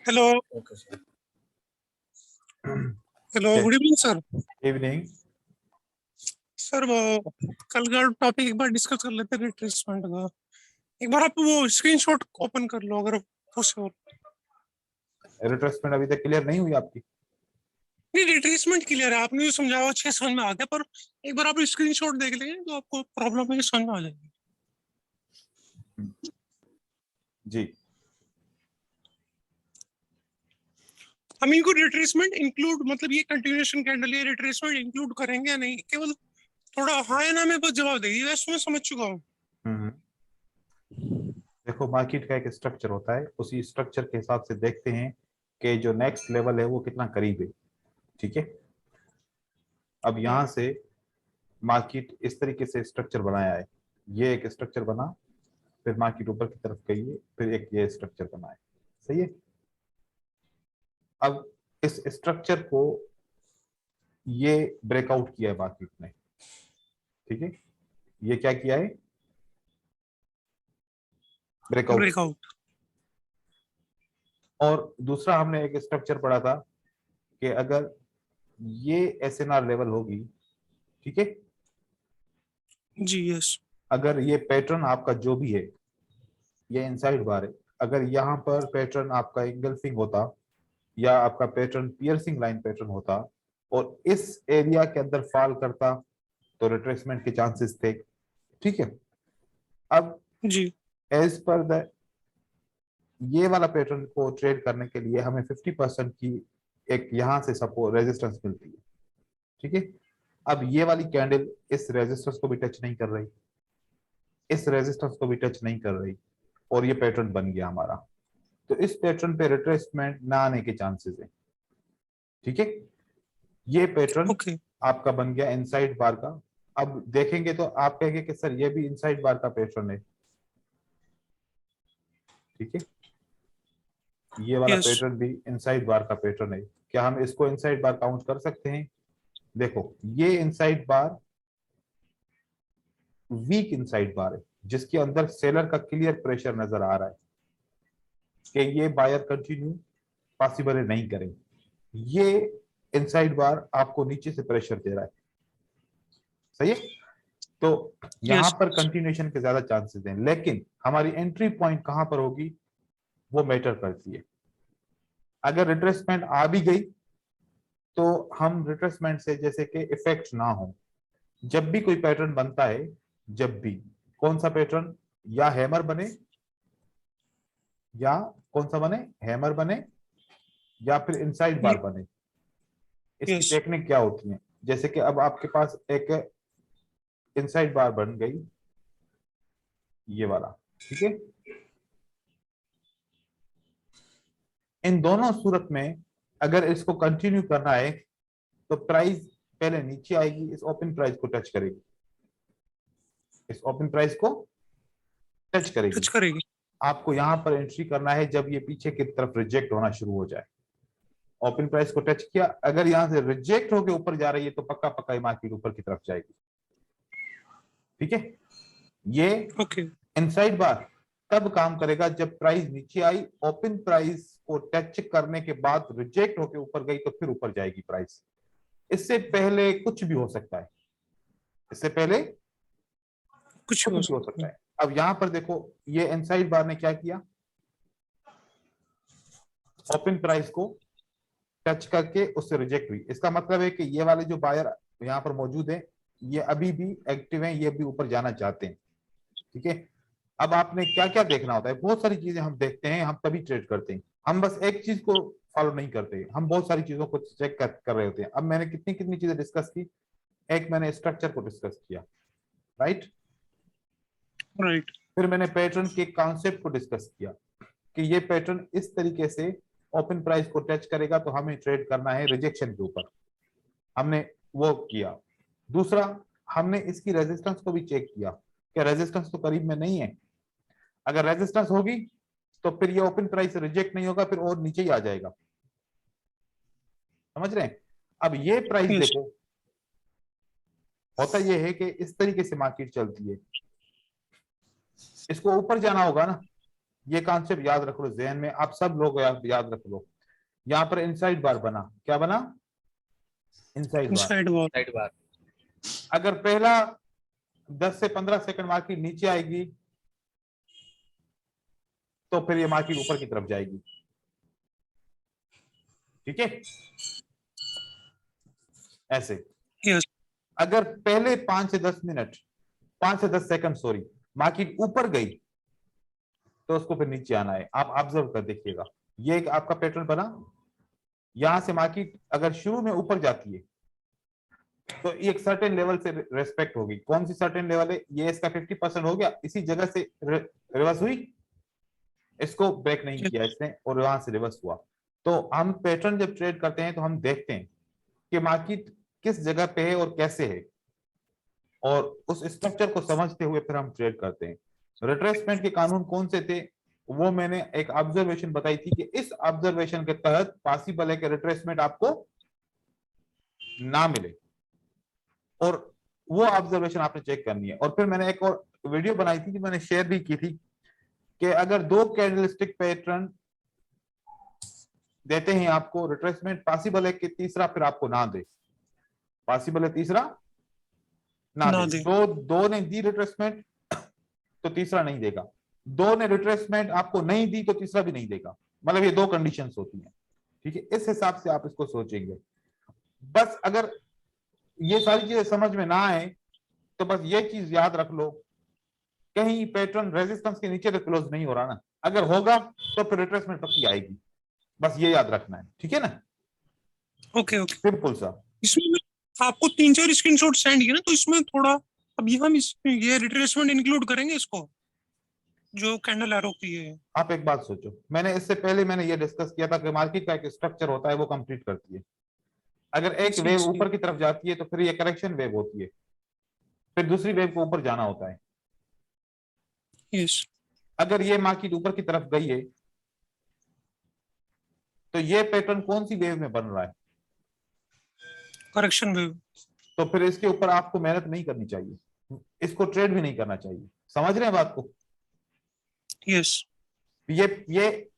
Hello. Okay sir. Hello, good evening sir. Evening. Sir वो कल का टॉपिक एक बार डिस्कस कर लेते हैं, रिट्रेसमेंट का। एक बार आप वो स्क्रीनशॉट ओपन कर लो अगर पॉसिबल। रिट्रेसमेंट अभी तक क्लियर नहीं हुई आपकी? नहीं, रिट्रेसमेंट क्लियर है, आपने जो समझाया अच्छे समझ में आ गया, पर एक बार आप स्क्रीनशॉट देख लेंगे तो आपको प्रॉब्लम है समझ में आ जाएगी। जी। हम इनको रिट्रेसमेंट इंक्लूड, मतलब ये कंटिन्यूएशन कैंडल, ये रिट्रेसमेंट इंक्लूड करेंगे या नहीं, केवल थोड़ा हाँ या ना में बस जवाब दे दीजिए, वैसे मैं समझ चुका हूँ। देखो, मार्केट का एक स्ट्रक्चर होता है, उसी स्ट्रक्चर के हिसाब से देखते हैं कि जो नेक्स्ट लेवल है वो कितना करीब है। ठीक है। अब यहां से मार्केट इस तरीके से स्ट्रक्चर बनाया है, ये एक स्ट्रक्चर बना, फिर मार्केट ऊपर की तरफ गई है, फिर एक ये स्ट्रक्चर बना है। सही है। अब इस स्ट्रक्चर को ये ब्रेकआउट किया है मार्केट ने। ठीक है। ये क्या किया है? ब्रेकआउट। ब्रेकआउट। और दूसरा हमने एक स्ट्रक्चर पढ़ा था कि अगर ये एसएनआर लेवल होगी, ठीक है, जी यस। अगर ये पैटर्न आपका जो भी है, ये इनसाइड बार है, अगर यहाँ पर पैटर्न आपका इंगल्फिंग होता या आपका पैटर्न पियर्सिंग लाइन पैटर्न होता और इस एरिया के अंदर फॉल करता तो रिट्रेसमेंट के चांसेस थे। ठीक है। अब जी एज पर द ये वाला पैटर्न को ट्रेड करने के लिए हमें 50% की एक यहां से सपोर्ट रेजिस्टेंस मिलती है। ठीक है। अब ये वाली कैंडल इस रेजिस्टेंस को भी टच नहीं कर रही, इस रेजिस्टेंस को भी टच नहीं कर रही, और ये पैटर्न बन गया हमारा। तो इस पैटर्न पे रिट्रेसमेंट ना आने के चांसेस है। ठीक है। ये पैटर्न ओके। आपका बन गया इनसाइड बार का। अब देखेंगे तो आप कहेंगे कि सर ये भी इनसाइड बार का पैटर्न है। ठीक है। ये वाला यस। पैटर्न भी इनसाइड बार का पैटर्न है। क्या हम इसको इनसाइड बार काउंट कर सकते हैं? देखो, ये इनसाइड बार वीक इनसाइड बार है, जिसके अंदर सेलर का क्लियर प्रेशर नजर आ रहा है कि ये बायर कंटिन्यू पॉसिबल नहीं करेंगे। ये इनसाइड बार आपको नीचे से प्रेशर दे रहा है। सही है। तो यहां यस। पर कंटिन्यूएशन के ज्यादा चांसेस हैं, लेकिन हमारी एंट्री पॉइंट कहां पर होगी वो मैटर करती है। अगर रिट्रेसमेंट आ भी गई तो हम रिट्रेसमेंट से जैसे कि इफेक्ट ना हो। जब भी कोई पैटर्न बनता है, जब भी कौन सा पैटर्न, या हैमर बने, या कौन सा बने, हैमर बने, या फिर इनसाइड बार बने, इसकी यस। टेक्निक क्या होती है? जैसे कि अब आपके पास एक इनसाइड बार बन गई, ये वाला। ठीक है। इन दोनों सूरत में अगर इसको कंटिन्यू करना है तो प्राइस पहले नीचे आएगी, इस ओपन प्राइस को टच करेगी, इस ओपन प्राइस को टच टच करेगी। करेगी। आपको यहां पर एंट्री करना है जब ये पीछे की तरफ रिजेक्ट होना शुरू हो जाए। ओपन प्राइस को टच किया, अगर यहां से रिजेक्ट होकर ऊपर जा रही है तो पक्का पक्का ये मार्केट ऊपर की तरफ जाएगी। ठीक है। ये ओके। इनसाइड बार तब काम करेगा जब प्राइस नीचे आई, ओपन प्राइस को टच करने के बाद रिजेक्ट होकर ऊपर गई तो फिर ऊपर जाएगी प्राइस। इससे पहले कुछ भी हो सकता है, इससे पहले कुछ भी हो कुछ भी हो सकता सकता है। है। अब यहां पर देखो, ये इनसाइड बार ने क्या किया, ओपन प्राइस को टच करके उससे रिजेक्ट हुई। इसका मतलब है कि ये वाले जो बायर यहाँ पर मौजूद है, ये अभी भी एक्टिव हैं, ये भी ऊपर जाना चाहते हैं। ठीक है। अब आपने क्या क्या देखना होता है, बहुत सारी चीजें हम देखते हैं, हम तभी ट्रेड करते हैं। हम बस एक चीज को फॉलो नहीं करते, हम बहुत सारी चीजों को चेक कर रहे होते हैं। अब मैंने कितनी कितनी चीजें डिस्कस की, एक मैंने स्ट्रक्चर को डिस्कस किया, राइट। राइट। फिर मैंने पैटर्न के कॉन्सेप्ट को डिस्कस किया कि ये पैटर्न इस तरीके से ओपन प्राइस को टच करेगा तो हमें ट्रेड करना है रिजेक्शन के ऊपर, हमने वो किया। दूसरा, हमने इसकी रेजिस्टेंस को भी चेक किया कि रेजिस्टेंस तो करीब में नहीं है। अगर रेजिस्टेंस होगी तो फिर ये ओपन प्राइस रिजेक्ट नहीं होगा, फिर और नीचे ही आ जाएगा। समझ रहे हैं? अब ये प्राइस यस। देखो, होता यह है कि इस तरीके से मार्केट चलती है, इसको ऊपर जाना होगा ना, ये कॉन्सेप्ट याद रख लो जहन में, आप सब लोग याद रख लो। यहाँ पर इनसाइड बार बना, क्या बना? Inside bar. Inside wall. Side bar. अगर पहला 10 से 15 सेकंड मार्केट नीचे आएगी तो फिर ये मार्केट ऊपर की तरफ जाएगी। ठीक है, ऐसे। यस। अगर पहले 5 से 10 मिनट, 5 से 10 सेकंड सॉरी, मार्केट ऊपर गई तो उसको फिर नीचे आना है। आप ऑब्जर्व कर देखिएगा, ये एक आपका पैटर्न बना। यहां से मार्केट अगर शुरू में ऊपर जाती है तो एक सर्टेन लेवल से रेस्पेक्ट होगी। कौन सी सर्टेन लेवल है? ये इसका 50% हो गया, इसी जगह से रिवर्स हुई, इसको ब्रेक नहीं किया इसने और वहां से रिवर्स हुआ। तो हम पैटर्न जब ट्रेड करते हैं तो हम देखते हैं कि मार्केट किस जगह पे है और कैसे है, और उस स्ट्रक्चर को समझते हुए फिर हम ट्रेड करते हैं। रिट्रेसमेंट के कानून कौन से थे वो मैंने एक ऑब्जर्वेशन बताई थी कि इस ऑब्जर्वेशन के तहत पॉसिबल है कि रिट्रेसमेंट आपको ना मिले, और वो ऑब्जर्वेशन आपने चेक करनी है। और फिर मैंने एक और वीडियो बनाई थी, मैंने शेयर भी की थी, कि अगर 2 कैंडलस्टिक पैटर्न देते हैं आपको रिट्रेसमेंट, पॉसिबल है कि तीसरा फिर आपको ना दे, पॉसिबल है तीसरा ना दे। दो ने दी रिट्रेसमेंट तो तीसरा नहीं देगा, 2 ने रिट्रेसमेंट आपको नहीं दी तो तीसरा भी नहीं देगा। मतलब ये 2 कंडीशंस होती हैं। ठीक है, इस हिसाब से आप इसको सोचेंगे। बस अगर ये सारी चीजें समझ में ना आए तो बस ये चीज याद रख लो, कहीं पैटर्न रेजिस्टेंस के नीचे तो क्लोज नहीं हो रहा ना, अगर होगा तो फिर रिट्रेसमेंट पक्की आएगी। बस ये याद रखना है, ठीक है ना? Okay okay. सिंपल सा। इसमें आपको 3-4 स्क्रीनशॉट सेंड किए ना, तो इसमें थोड़ा अब ये हम ये रिट्रेसमेंट इंक्लूड करेंगे इसको, जो कैंडल एरो की है। आप एक बात सोचो, मैंने इससे पहले मैंने ये डिस्कस किया था कि मार्केट का एक स्ट्रक्चर होता है, वो कंप्लीट करती है। अगर एक वेव ऊपर की तरफ जाती है तो फिर ये करेक्शन वेव होती है, फिर दूसरी वेव को ऊपर जाना होता है। यस। अगर ये मार्केट ऊपर की तरफ गई है तो ये पैटर्न कौन सी वेव में बन रहा है? Correction wave. तो फिर इसके ऊपर आपको मेहनत नहीं करनी चाहिए, इसको ट्रेड भी नहीं करना चाहिए। समझ रहे हैं बात को? यस। ये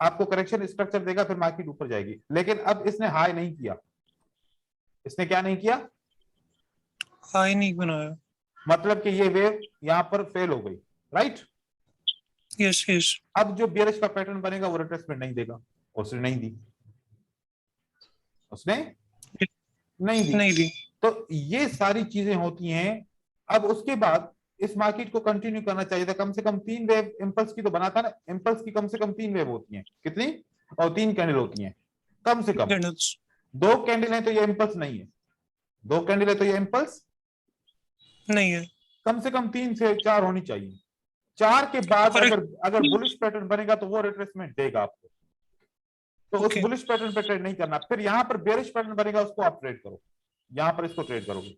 आपको करेक्शन स्ट्रक्चर देगा, फिर मार्केट ऊपर जाएगी। लेकिन अब इसने हाई नहीं किया, इसने क्या नहीं किया? हाई नहीं बनाया। मतलब कि ये वेव यहां पर फेल हो गई, राइट? Yes yes. अब जो बियरिश का पैटर्न बनेगा वो रिट्रेसमेंट नहीं देगा, उसने नहीं दी, उसने नहीं दी। तो ये सारी चीजें होती हैं। अब उसके बाद इस मार्केट को कंटिन्यू करना चाहिए था। कम से कम 3 वेव इंपल्स की तो बनाता ना, इंपल्स की कम से कम 3 वेव होती हैं। कितनी? और 3 कैंडल होती हैं कम से कम। 2 कैंडल है तो ये इंपल्स नहीं है, 2 कैंडल है तो ये इंपल्स नहीं है। कम से कम 3 से 4 होनी चाहिए। 4 के बाद अगर बुलिश पैटर्न बनेगा तो वो रिट्रेसमेंट देगा आपको, तो उस बुलिश पैटर्न पे ट्रेड नहीं करना। फिर यहां पर बेरिश पैटर्न बनेगा, उसको आप ट्रेड करो, यहां पर इसको ट्रेड करोगे।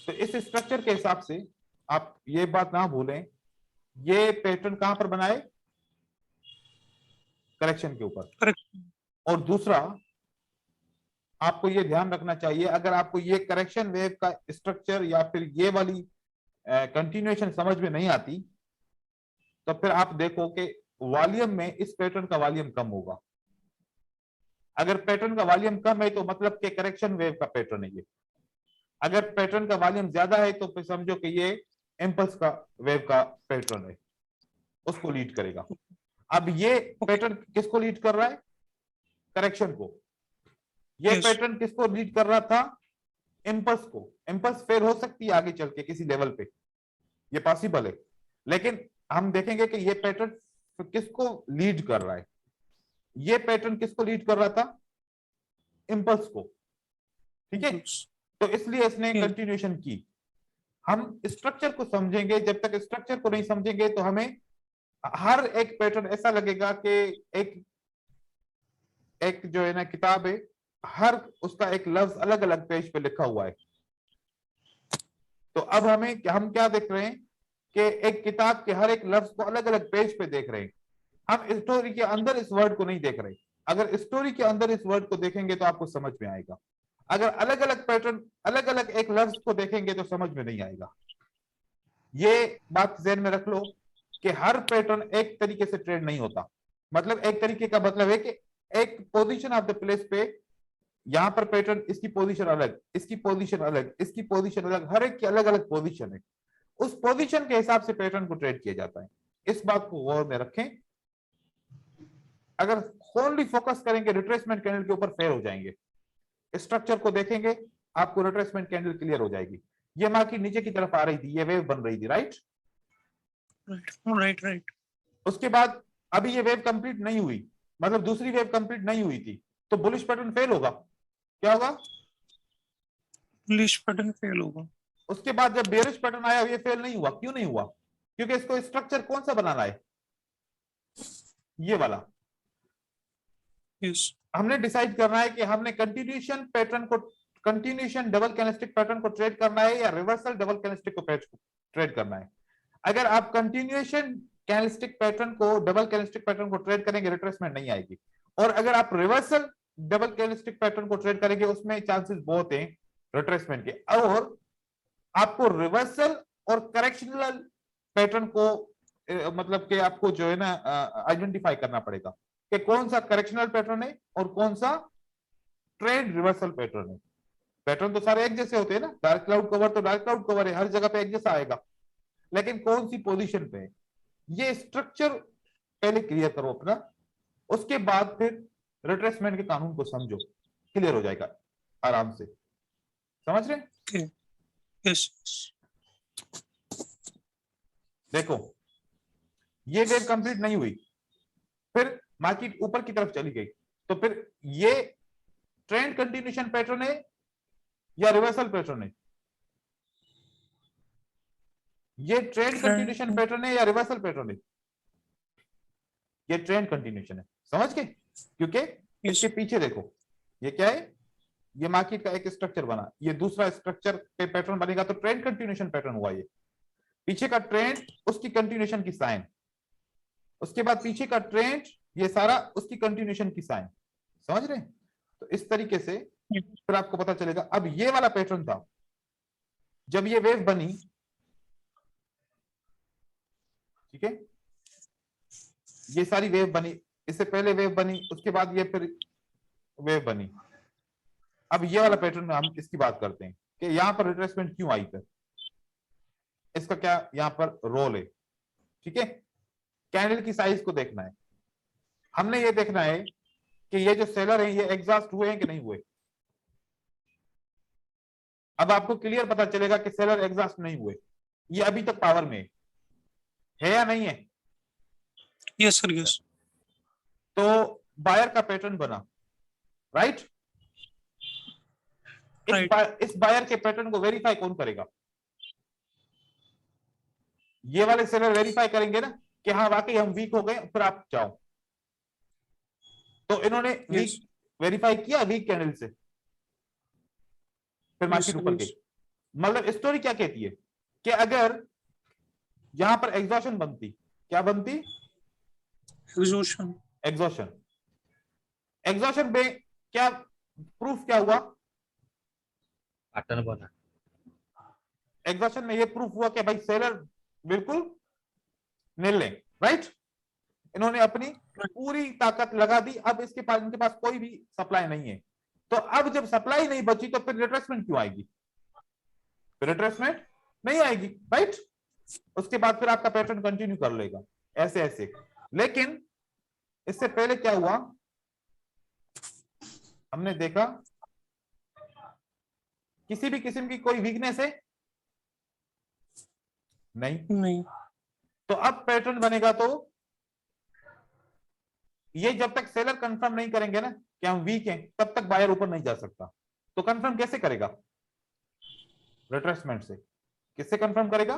तो इस स्ट्रक्चर के हिसाब से आप ये बात ना भूलें, ये पैटर्न कहां पर बनाए? करेक्शन के ऊपर। और दूसरा आपको ये ध्यान रखना चाहिए, अगर आपको ये करेक्शन वेव का स्ट्रक्चर या फिर ये वाली कंटिन्यूएशन समझ में नहीं आती तो फिर आप देखो कि वॉल्यूम में इस पैटर्न का वॉल्यूम कम होगा। अगर पैटर्न का वॉल्यूम कम है तो मतलब कि करेक्शन वेव का पैटर्न है ये। अगर पैटर्न का वॉल्यूम ज्यादा है तो फिर समझो कि ये इंपल्स का वेव का पैटर्न है, उसको लीड करेगा। अब ये पैटर्न किसको लीड कर रहा है? करेक्शन को। ये पैटर्न किसको लीड कर रहा था? इंपल्स को। इंपल्स फेल हो सकती है आगे चल के किसी लेवल पे, ये पॉसिबल है। लेकिन हम देखेंगे कि ये पैटर्न किसको लीड कर रहा है। ये पैटर्न किसको लीड कर रहा था? इंपल्स को। ठीक है, तो इसलिए इसने कंटिन्यूएशन की। हम स्ट्रक्चर को समझेंगे, जब तक स्ट्रक्चर को नहीं समझेंगे तो हमें हर एक पैटर्न ऐसा लगेगा कि एक जो है ना किताब है, हर उसका एक लफ्ज अलग अलग पेज पे लिखा हुआ है। तो अब हम क्या देख रहे हैं कि एक किताब के हर एक लफ्ज को अलग अलग पेज पे देख रहे हैं। हम स्टोरी के अंदर इस वर्ड को नहीं देख रहे। अगर स्टोरी के अंदर इस वर्ड को देखेंगे तो आपको समझ में आएगा। अगर अलग अलग पैटर्न अलग अलग एक लफ्ज को देखेंगे तो समझ में नहीं आएगा। ये बात ध्यान में रख लो कि हर पैटर्न एक तरीके से ट्रेड नहीं होता। मतलब एक तरीके का मतलब है कि एक पोजीशन ऑफ द प्लेस पे यहां पर पैटर्न, इसकी पोजीशन अलग, इसकी पोजीशन अलग, इसकी पोजीशन अलग, हर एक की अलग अलग पोजीशन है। उस पोजीशन के हिसाब से पैटर्न को ट्रेड किया जाता है। इस बात को गौर में रखें। अगर ओनली फोकस करेंगे रिट्रेसमेंट कैंडल के ऊपर, फेल हो जाएंगे। स्ट्रक्चर को देखेंगे, आपको रिट्रेसमेंट कैंडल क्लियर हो जाएगी। ये मार्केट नीचे की तरफ आ रही थी, ये वेव बन रही थी, राइट राइट राइट। उसके बाद अभी ये वेव कंप्लीट नहीं हुई, मतलब दूसरी वेव कंप्लीट नहीं हुई थी, तो बुलिश पैटर्न फेल होगा। क्या होगा? बुलिश पैटर्न फेल होगा। उसके बाद जब बेरिश पैटर्न आया, ये फेल नहीं हुआ। क्यों नहीं हुआ? क्योंकि इसको स्ट्रक्चर कौन सा बनाना है? ये वाला। यस। हमने डिसाइड करना है कि हमने कंटिन्यूएशन पैटर्न को, कंटिन्यूएशन डबल कैंडलस्टिक पैटर्न को ट्रेड करना है या रिवर्सल डबल कैंडलस्टिक को ट्रेड करना है। अगर आप कंटिन्यूएशन कैंडलस्टिक पैटर्न को, डबल कैंडलस्टिक पैटर्न को ट्रेड करेंगे, रिट्रेसमेंट नहीं आएगी। और अगर आप रिवर्सल डबल कैंडलस्टिक पैटर्न को ट्रेड करेंगे, उसमें चांसेस बहुत हैं रिट्रेसमेंट के। और आपको रिवर्सल और करेक्शनल पैटर्न को मतलब कि आपको जो है ना आइडेंटिफाई करना पड़ेगा कि कौन सा करेक्शनल पैटर्न है और कौन सा ट्रेड रिवर्सल पैटर्न है। पैटर्न तो सारे एक जैसे होते हैं ना, डार्क क्लाउड कवर तो डार्क क्लाउड कवर है, हर जगह पे एक जैसा आएगा, लेकिन कौन सी पोजीशन पे है, ये स्ट्रक्चर पहले क्लियर करो अपना। उसके बाद फिर रिट्रेसमेंट के कानून को समझो, क्लियर हो जाएगा आराम से। समझ रहे? यस। देखो ये वेव कंप्लीट नहीं हुई, फिर मार्केट ऊपर की तरफ चली गई, तो फिर ये ट्रेंड कंटिन्यूएशन पैटर्न है या रिवर्सल पैटर्न है? ये ट्रेंड कंटिन्यूएशन पैटर्न है या रिवर्सल पैटर्न है? ये ट्रेंड कंटिन्यूएशन है, समझ गए? क्योंकि इसके पीछे देखो ये क्या है, ये मार्केट का एक स्ट्रक्चर बना, ये दूसरा स्ट्रक्चर पे पैटर्न बनेगा, तो ट्रेंड कंटिन्यूएशन पैटर्न हुआ। ये पीछे का ट्रेंड, उसकी कंटिन्यूएशन की साइन, उसके बाद पीछे का ट्रेंड, ये सारा उसकी कंटिन्यूएशन की साइन। समझ रहे? तो इस तरीके से फिर आपको पता चलेगा। अब ये वाला पैटर्न था, जब ये वेव बनी, ठीक है, ये सारी वेव बनी, इससे पहले वेव बनी, उसके बाद ये फिर वेव बनी। अब ये वाला पैटर्न में हम इसकी बात करते हैं कि यहां पर रिट्रेसमेंट क्यों आई, फिर इसका क्या यहां पर रोल है। ठीक है, कैंडल की साइज को देखना है, हमने ये देखना है कि ये जो सेलर है ये एग्जॉस्ट हुए हैं कि नहीं हुए। अब आपको क्लियर पता चलेगा कि सेलर एग्जॉस्ट नहीं हुए, ये अभी तक पावर में है या नहीं है? Yes sir, yes. तो बायर का पैटर्न बना, राइट? इस बायर के पैटर्न को वेरीफाई कौन करेगा? ये वाले सेलर वेरीफाई करेंगे ना कि हाँ वाकई हम वीक हो गए, फिर आप जाओ। तो इन्होंने वीक वेरीफाई किया वीक कैंडल से, फिर मार्केट ऊपर गई। मतलब स्टोरी क्या कहती है कि अगर यहां पर एग्जॉशन बनती, क्या बनती? एग्जॉशन। एग्जॉशन। एग्जॉशन पे क्या प्रूफ क्या हुआ? पैटर्न बना। एग्जॉशन में ये प्रूफ हुआ कि भाई सेलर बिल्कुल निल है, राइट? इन्होंने अपनी पूरी ताकत लगा दी, अब इनके पास कोई भी सप्लाई नहीं है। तो अब जब सप्लाई नहीं बची तो फिर रिट्रेसमेंट क्यों आएगी? फिर रिट्रेसमेंट नहीं आएगी, राइट? उसके बाद फिर आपका पैटर्न कंटिन्यू कर लेगा ऐसे ऐसे। लेकिन इससे पहले क्या हुआ, हमने देखा किसी भी किस्म की कोई वीकनेस है नहीं। तो अब पैटर्न बनेगा, तो ये जब तक सेलर कंफर्म नहीं करेंगे ना कि हम वीक हैं, तब तक बायर ऊपर नहीं जा सकता। तो कंफर्म कैसे करेगा? रिट्रेसमेंट से। किससे कंफर्म करेगा?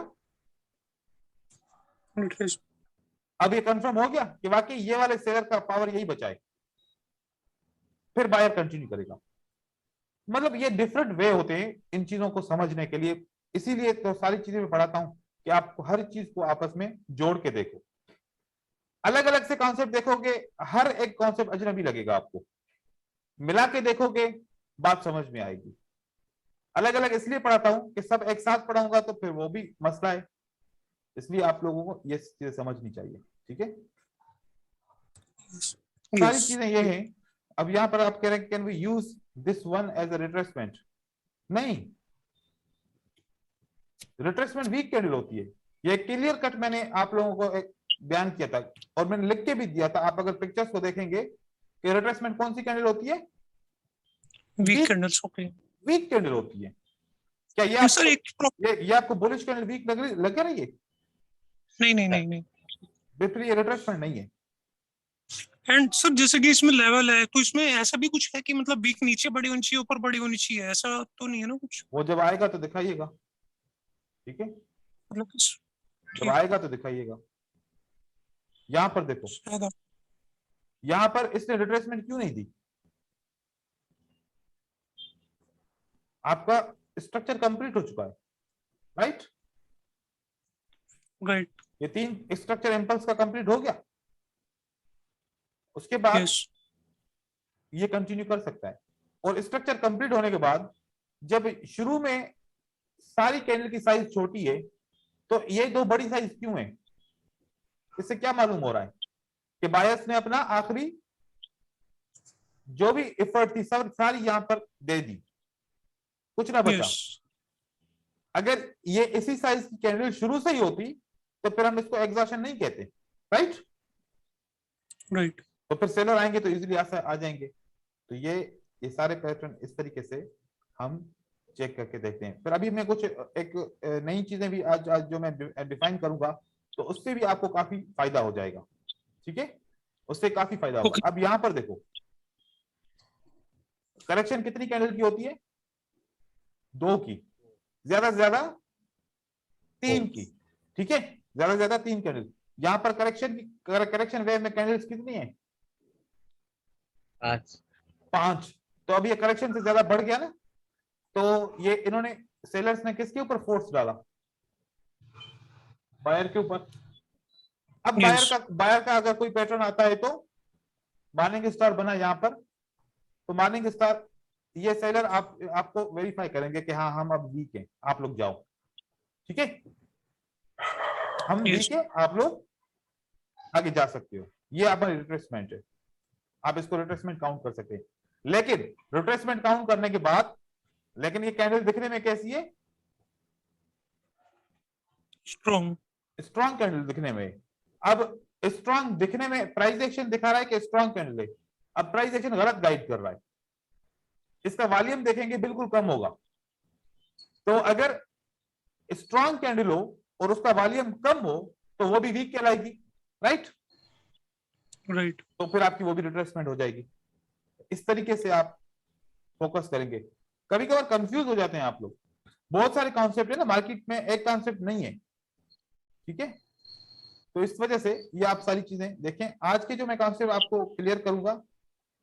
अब ये कंफर्म हो गया कि वाकई ये वाले सेलर का पावर यही बचा है, फिर बायर कंटिन्यू करेगा। मतलब ये डिफरेंट वे होते हैं इन चीजों को समझने के लिए, इसीलिए तो सारी चीजें मैं पढ़ाता हूं कि आप हर चीज को आपस में जोड़ के देखो। अलग अलग से कॉन्सेप्ट देखोगे, हर एक कॉन्सेप्ट अजनबी लगेगा आपको, मिला के देखोगे बात समझ में आएगी। अलग अलग इसलिए पढ़ाता हूं कि सब एक साथ पढ़ाऊंगा तो फिर वो भी मसला है। इसलिए आप लोगों को ये चीजें समझनी चाहिए, ठीक है। सारी Yes. चीजें ये हैं। अब यहाँ पर आप कह रहे हैं can we use this one as a retracement? नहीं, रिट्रेसमेंट वीक कैंडल होती है। ये क्लियर कट मैंने आप लोगों को एक बयान किया था और मैंने लिख के भी दिया था। आप अगर पिक्चर्स को देखेंगे कि रिट्रेसमेंट कौन सी कैंडल होती है? Weak weak, candles, okay. Weak candle होती है। क्या ये And sir, आपको एक ये आपको बुलिश कैंडल वीक लग रही है? नहीं नहीं नहीं नहीं। बिल्कुल ये रिट्रेसमेंट नहीं है। एंड सर जैसे कि इसमें लेवल है, तो इसमें ऐसा भी कुछ है कि मतलब वीक नीचे बड़ी होनी चाहिए, ऊपर बड़ी होनी चाहिए, ऐसा तो नहीं है ना कुछ? वो जब आएगा तो दिखाइएगा, ठीक है, मतलब जब ठीक, आएगा तो दिखाइएगा। यहां पर देखो, शायद यहां पर इसने रिट्रेसमेंट क्यों नहीं दी? आपका स्ट्रक्चर कंप्लीट हो चुका है, राइट? राइट। ये 3 स्ट्रक्चर इंपल्स का कंप्लीट हो गया। उसके बाद यस। ये कंटिन्यू कर सकता है। और स्ट्रक्चर कंप्लीट होने के बाद जब शुरू में सारी कैंडल की साइज छोटी है, तो ये 2 बड़ी साइज क्यों है? इससे क्या मालूम हो रहा है कि बायर्स ने अपना आखिरी जो भी एफर्ट थी सब सारी यहां पर दे दी, कुछ ना बचा। यस। अगर ये इसी साइज की कैंडल शुरू से ही होती तो फिर हम इसको एग्जॉशन नहीं कहते, राइट? राइट। तो फिर सेलर आएंगे तो इजीली आ जाएंगे। तो ये सारे पैटर्न इस तरीके से हम चेक करके देखते हैं। फिर अभी मैं कुछ एक नई चीजें भी आज जो मैं डिफाइन करूंगा, तो उससे भी आपको काफी फायदा हो जाएगा, ठीक है, उससे काफी फायदा होगा। Okay. अब यहां पर देखो, करेक्शन कितनी कैंडल की होती है? 2 की, ज्यादा से ज्यादा 3 की, ठीक है, ज्यादा से ज्यादा 3 कैंडल। यहां पर करेक्शन वेव में कैंडल्स कितनी है? 5। तो अब ये करेक्शन से ज्यादा बढ़ गया ना, तो ये इन्होंने सेलर्स ने किसके ऊपर फोर्स डाला? बायर के ऊपर। अब यस। बायर का अगर कोई पैटर्न आता है तो मॉर्निंग स्टार बना यहां पर, तो मॉर्निंग स्टार ये सेलर आपको वेरीफाई करेंगे कि हाँ हम अब वीक है, आप लोग जाओ, ठीक है, हम यस। वीक है, आप लोग आगे जा सकते हो। ये आपका रिट्रेसमेंट है, आप इसको रिट्रेसमेंट काउंट कर सकते हैं। लेकिन रिट्रेसमेंट काउंट करने के बाद, लेकिन ये कैंडल दिखने में कैसी है? स्ट्रॉन्ग। स्ट्रॉन्ग कैंडल दिखने में। अब स्ट्रॉन्ग दिखने में प्राइस एक्शन दिखा रहा है कि स्ट्रॉन्ग कैंडल है। अब प्राइस एक्शन गलत गाइड कर रहा है। इसका वॉल्यूम देखेंगे बिल्कुल कम होगा। तो अगर स्ट्रॉन्ग कैंडल हो और उसका वॉल्यूम कम हो तो वो भी वीक कहलाएगी, राइट? राइट। तो फिर आपकी वो भी रिट्रेसमेंट हो जाएगी। इस तरीके से आप फोकस करेंगे। कभी कभार कंफ्यूज हो जाते हैं आप लोग, बहुत सारे कॉन्सेप्ट है ना मार्केट में, एक कॉन्सेप्ट नहीं है, ठीक है। तो इस वजह से ये आप सारी चीजें देखें। आज के जो मैं कॉन्सेप्ट आपको क्लियर करूंगा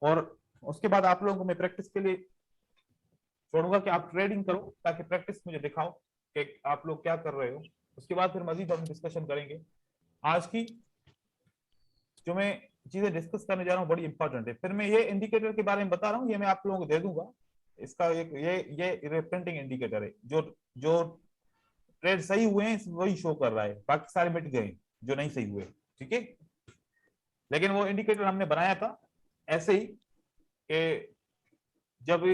और उसके बाद आप लोगों को मैं प्रैक्टिस के लिए छोड़ूंगा कि आप ट्रेडिंग करो, ताकि प्रैक्टिस मुझे दिखाओ कि आप लोग क्या कर रहे हो। उसके बाद फिर मजीद हम डिस्कशन करेंगे। आज की जो मैं चीजें डिस्कस करने जा रहा हूँ बड़ी इंपॉर्टेंट है। फिर मैं ये इंडिकेटर के बारे में बता रहा हूँ, ये मैं आप लोगों को दे दूंगा। इसका एक ये प्रिंटिंग इंडिकेटर है, जो जो ट्रेड सही हुए हैं वही शो कर रहा है, बाकी सारे मिट गए जो नहीं सही हुए, ठीक है। लेकिन वो इंडिकेटर हमने बनाया था ऐसे ही कि जब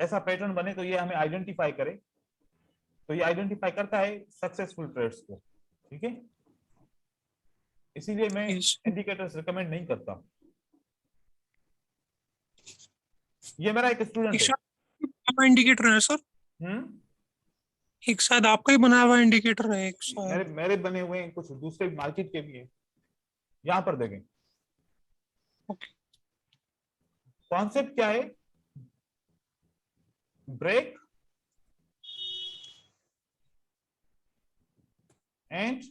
ऐसा पैटर्न बने तो ये हमें आइडेंटिफाई करे। तो ये आइडेंटिफाई करता है सक्सेसफुल ट्रेड्स को, ठीक है। इसीलिए मैं यस। इंडिकेटर्स रिकमेंड नहीं करता। ये मेरा एक स्टूडेंट है। एक इंडिकेटर है सर, एक शायद आपका ही बनाया हुआ इंडिकेटर है, एक शायद। मेरे बने हुए हैं, कुछ दूसरे मार्केट के भी हैं। यहां पर देखें ओके। कॉन्सेप्ट क्या है? Break and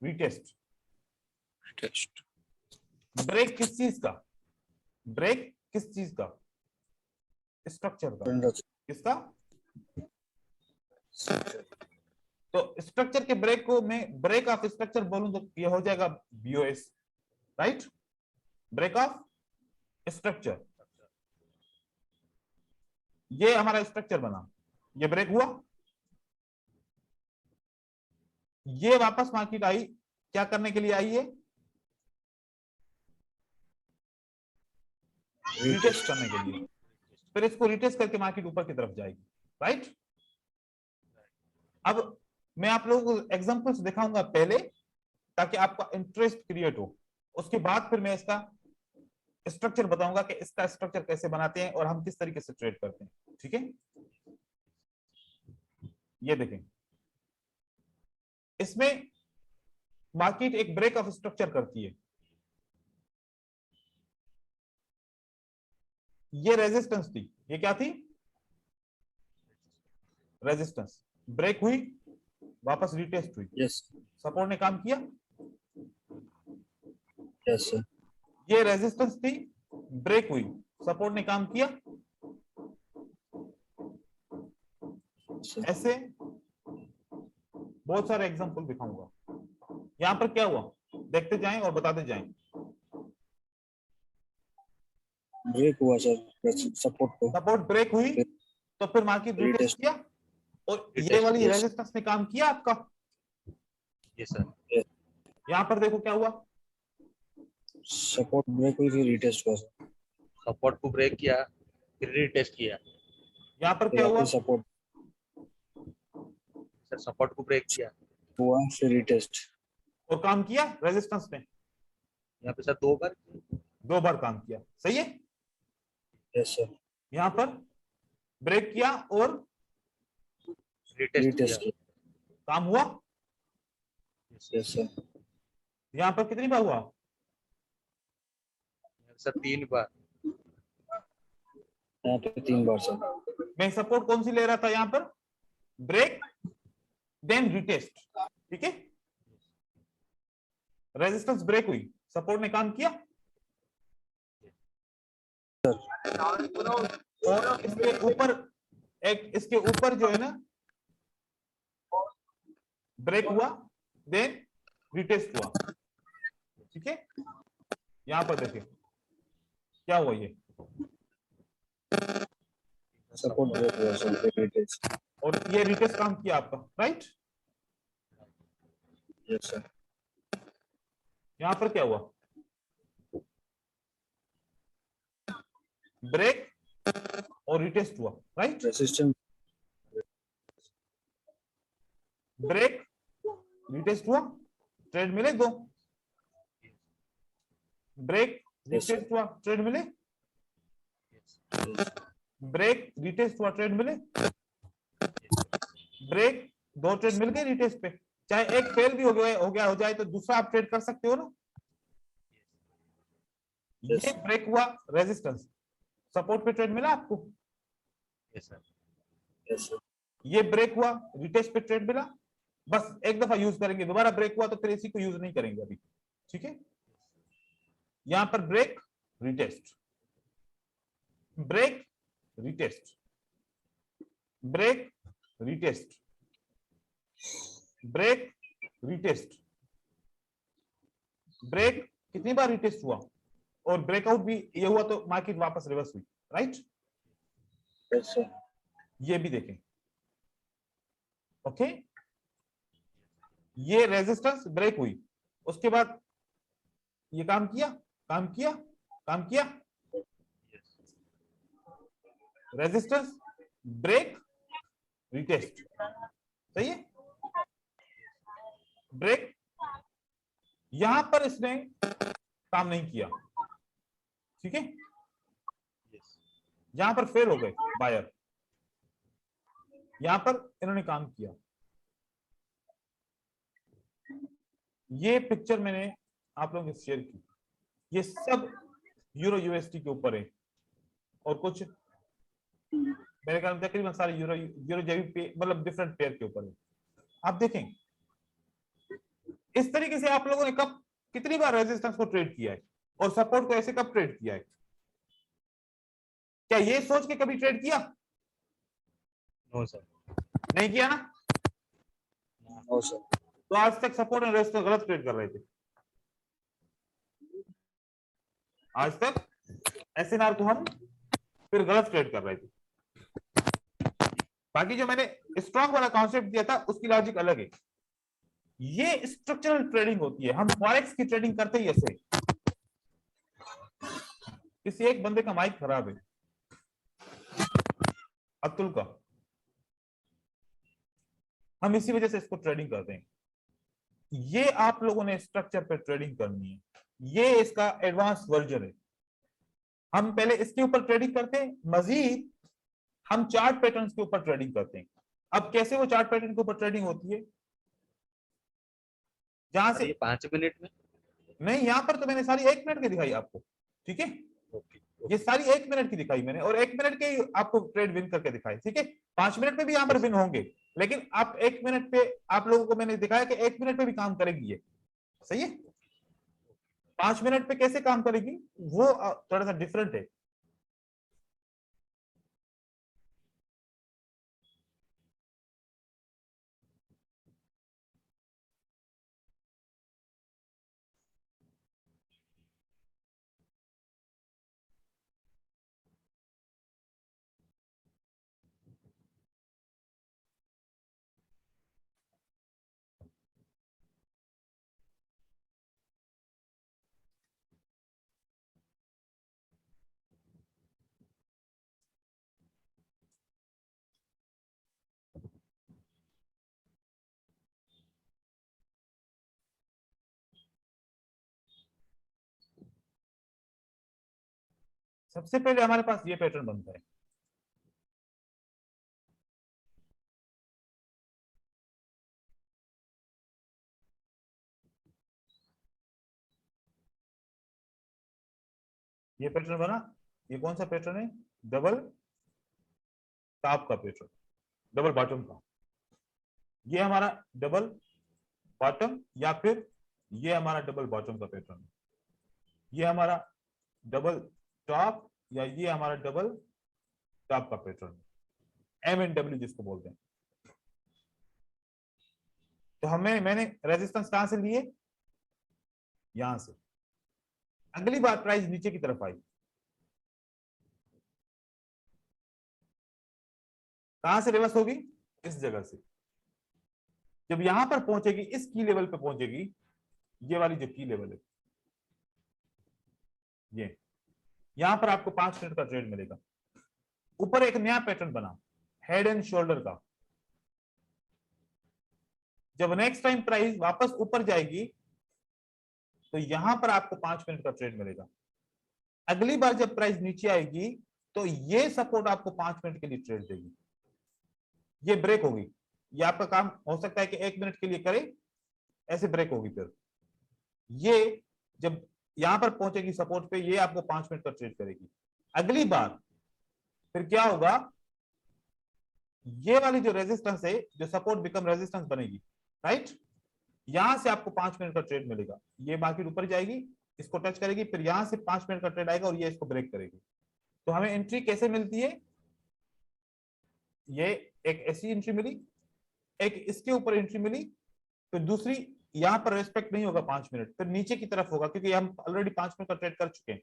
retest. Test. Break किस चीज का? ब्रेक किस चीज का? स्ट्रक्चर का। किसका? तो स्ट्रक्चर के ब्रेक को मैं ब्रेक ऑफ स्ट्रक्चर बोलूं तो ये हो जाएगा BOS, right? Break of structure. ये हमारा स्ट्रक्चर बना, ये ब्रेक हुआ, ये वापस मार्केट आई, क्या करने के लिए आई है? रिटेस्ट करने के लिए। फिर इसको रिटेस्ट करके मार्केट ऊपर की तरफ जाएगी, राइट। अब मैं आप लोगों को एग्जांपल्स दिखाऊंगा पहले, ताकि आपका इंटरेस्ट क्रिएट हो। उसके बाद फिर मैं इसका स्ट्रक्चर बताऊंगा कि इसका स्ट्रक्चर कैसे बनाते हैं और हम किस तरीके से ट्रेड करते हैं, ठीक है। ये देखें, इसमें मार्केट एक ब्रेक ऑफ स्ट्रक्चर करती है। ये रेजिस्टेंस थी, ये क्या थी? रेजिस्टेंस। ब्रेक हुई, वापस रिटेस्ट हुई, यस सपोर्ट ने काम किया। यस सर ये रेजिस्टेंस थी, ब्रेक हुई, सपोर्ट ने काम किया। ऐसे बहुत सारे एग्जांपल दिखाऊंगा। यहां पर क्या हुआ, देखते जाएं और बताते जाएं। ब्रेक हुआ सर सपोर्ट को सपोर्ट ब्रेक हुई तो फिर मार्केट रिटेस्ट Retest. किया और ये Retest, वाली yes. रेजिस्टेंस ने काम किया आपका। Yes sir. यहां पर देखो क्या हुआ, सपोर्ट ब्रेक हुई फिर रिटेस्ट हुआ सर सपोर्ट को ब्रेक किया, फिर रीटेस्ट किया। यहां पर क्या हुआ, सपोर्ट सर सपोर्ट को ब्रेक किया, हुआ फिर रिटेस्ट और काम किया रेजिस्टेंस ने। यहाँ पे सर 2 बार। 2 बार काम किया, सही है। यस सर यहां पर ब्रेक किया और रीटेस्ट रिटेस्ट किया। काम हुआ। यस सर यहां पर कितनी बार हुआ, सर 3 बार। यहाँ पे 3 बार सर मैं सपोर्ट कौन सी ले रहा था यहां पर, ब्रेक देन रिटेस्ट, ठीक है। रेजिस्टेंस ब्रेक हुई, सपोर्ट ने काम किया और इसके ऊपर जो है ना ब्रेक हुआ देन रिटेस्ट हुआ, ठीक है। यहां पर देखिए क्या हुआ, ये सपोर्ट ब्रेक हुआ सर फिर रिटेस्ट और ये रिटेस्ट काम किया आपका, राइट। यस सर यहां पर क्या हुआ, ब्रेक और रिटेस्ट हुआ, राइट। रेजिस्टेंस ब्रेक रिटेस्ट हुआ, ट्रेड मिले 2, ब्रेक Yes, sir. रिटेस्ट हुआ, ट्रेड मिले, ब्रेक रिटेस्ट हुआ, ट्रेड मिले, ब्रेक 2 ट्रेड मिल गए रिटेस्ट पे। चाहे एक फेल भी हो जाए तो दूसरा आप ट्रेड कर सकते हो ना। Yes. ये ब्रेक हुआ, रेजिस्टेंस, सपोर्ट पे ट्रेड मिला आपको। Yes sir. यस सर ये ब्रेक हुआ, रिटेस्ट पे ट्रेड मिला, बस एक दफा यूज करेंगे, दोबारा ब्रेक हुआ तो फिर इसी को यूज नहीं करेंगे अभी, ठीक है। यहां पर break retest, break retest, break retest, break retest, break कितनी बार रिटेस्ट हुआ और ब्रेकआउट भी ये हुआ तो मार्केट वापस रिवर्स हुई, राइट। यस सर ये भी देखें, ओके। ये रेजिस्टेंस ब्रेक हुई, उसके बाद ये काम किया, काम किया, काम किया, रेजिस्टेंस ब्रेक रिटेस्ट, सही है। ब्रेक, यहां पर इसने काम नहीं किया, ठीक है। यहां पर फेल हो गए बायर, यहां पर इन्होंने काम किया। ये पिक्चर मैंने आप लोगों से शेयर की, ये सब यूरो यूएसटी के ऊपर है और कुछ मेरे ख्याल में तकरीबन सारे यूरो जेबी मतलब डिफरेंट पेयर के ऊपर है। आप देखें इस तरीके से आप लोगों ने कब कितनी बार रेजिस्टेंस को ट्रेड किया है और सपोर्ट को ऐसे कब ट्रेड किया है, क्या ये सोच के कभी ट्रेड किया? No sir. नहीं किया ना, नो सर तो आज तक सपोर्ट एंड रेजिस्टेंस गलत ट्रेड कर रहे थे। आज तक एसएनआर को हम फिर गलत ट्रेड कर रहे थे। बाकी जो मैंने स्ट्रॉन्ग वाला कॉन्सेप्ट दिया था उसकी लॉजिक अलग है। ये स्ट्रक्चरल ट्रेडिंग होती है। हम फॉरेक्स की ट्रेडिंग करते ही ऐसे। किसी एक बंदे का माइक खराब है, अतुल का, हम इसी वजह से इसको ट्रेडिंग करते हैं। ये आप लोगों ने स्ट्रक्चर पे ट्रेडिंग करनी है, ये इसका एडवांस वर्जन है। हम पहले इसके ऊपर ट्रेडिंग करते हैं, मजीद हम चार्ट पैटर्न्स के ऊपर ट्रेडिंग करते हैं। अब कैसे वो चार्ट पैटर्न के ऊपर ट्रेडिंग होती है, जहां सर से ये 5 मिनट में? नहीं, यहां पर तो मैंने सारी 1 मिनट की दिखाई आपको, ठीक है, ओके ये सारी 1 मिनट की दिखाई मैंने, और 1 मिनट के ही आपको ट्रेड विन करके दिखाई, ठीक है। 5 मिनट में भी यहां पर विन होंगे, लेकिन आप 1 मिनट पे, आप लोगों को मैंने दिखाया कि 1 मिनट पे भी काम करेगी ये, सही है। 5 मिनट पे कैसे काम करेगी वो थोड़ा सा डिफरेंट है। सबसे पहले हमारे पास ये पैटर्न बनता है, ये पैटर्न बना। ये कौन सा पैटर्न है, डबल टॉप का पैटर्न, डबल बॉटम का। ये हमारा डबल बॉटम, या फिर ये हमारा डबल बॉटम का पैटर्न है। ये हमारा डबल टॉप, या ये हमारा डबल टॉप का पैटर्न है, MNW जिसको बोलते हैं। तो मैंने रेजिस्टेंस कहां से लिए, यहां से। अगली बार प्राइस नीचे की तरफ आई, कहां से रिवर्स होगी, इस जगह से। जब यहां पर पहुंचेगी, इस की लेवल पे पहुंचेगी, ये वाली जो की लेवल है, ये यहां पर आपको 5 मिनट का ट्रेड मिलेगा। ऊपर एक नया पैटर्न बना, हेड एंड शोल्डर का। जब नेक्स्ट टाइम प्राइस वापस ऊपर जाएगी, तो यहां पर आपको 5 मिनट का ट्रेड मिलेगा। अगली बार जब प्राइस नीचे आएगी, तो ये सपोर्ट आपको 5 मिनट के लिए ट्रेड देगी। ये ब्रेक होगी, ये आपका काम हो सकता है कि 1 मिनट के लिए करे, ऐसे ब्रेक होगी। फिर ये जब यहां पर पहुंचेगी सपोर्ट पे, ये आपको 5 मिनट का ट्रेड करेगी। अगली बार फिर क्या होगा, ये वाली जो रेजिस्टेंस है, जो सपोर्ट बिकम रेजिस्टेंस बनेगी, राइट। यहां से आपको 5 मिनट का ट्रेड मिलेगा। ये मार्केट ऊपर जाएगी, इसको टच करेगी, फिर यहां से 5 मिनट का ट्रेड आएगा और ये इसको ब्रेक करेगी। तो हमें एंट्री कैसे मिलती है, ये एक ऐसी एंट्री मिली, एक इसके ऊपर एंट्री मिली, फिर दूसरी यहां पर रेस्पेक्ट नहीं होगा 5 मिनट, फिर नीचे की तरफ होगा, क्योंकि हम ऑलरेडी 5 मिनट का ट्रेड कर चुके हैं।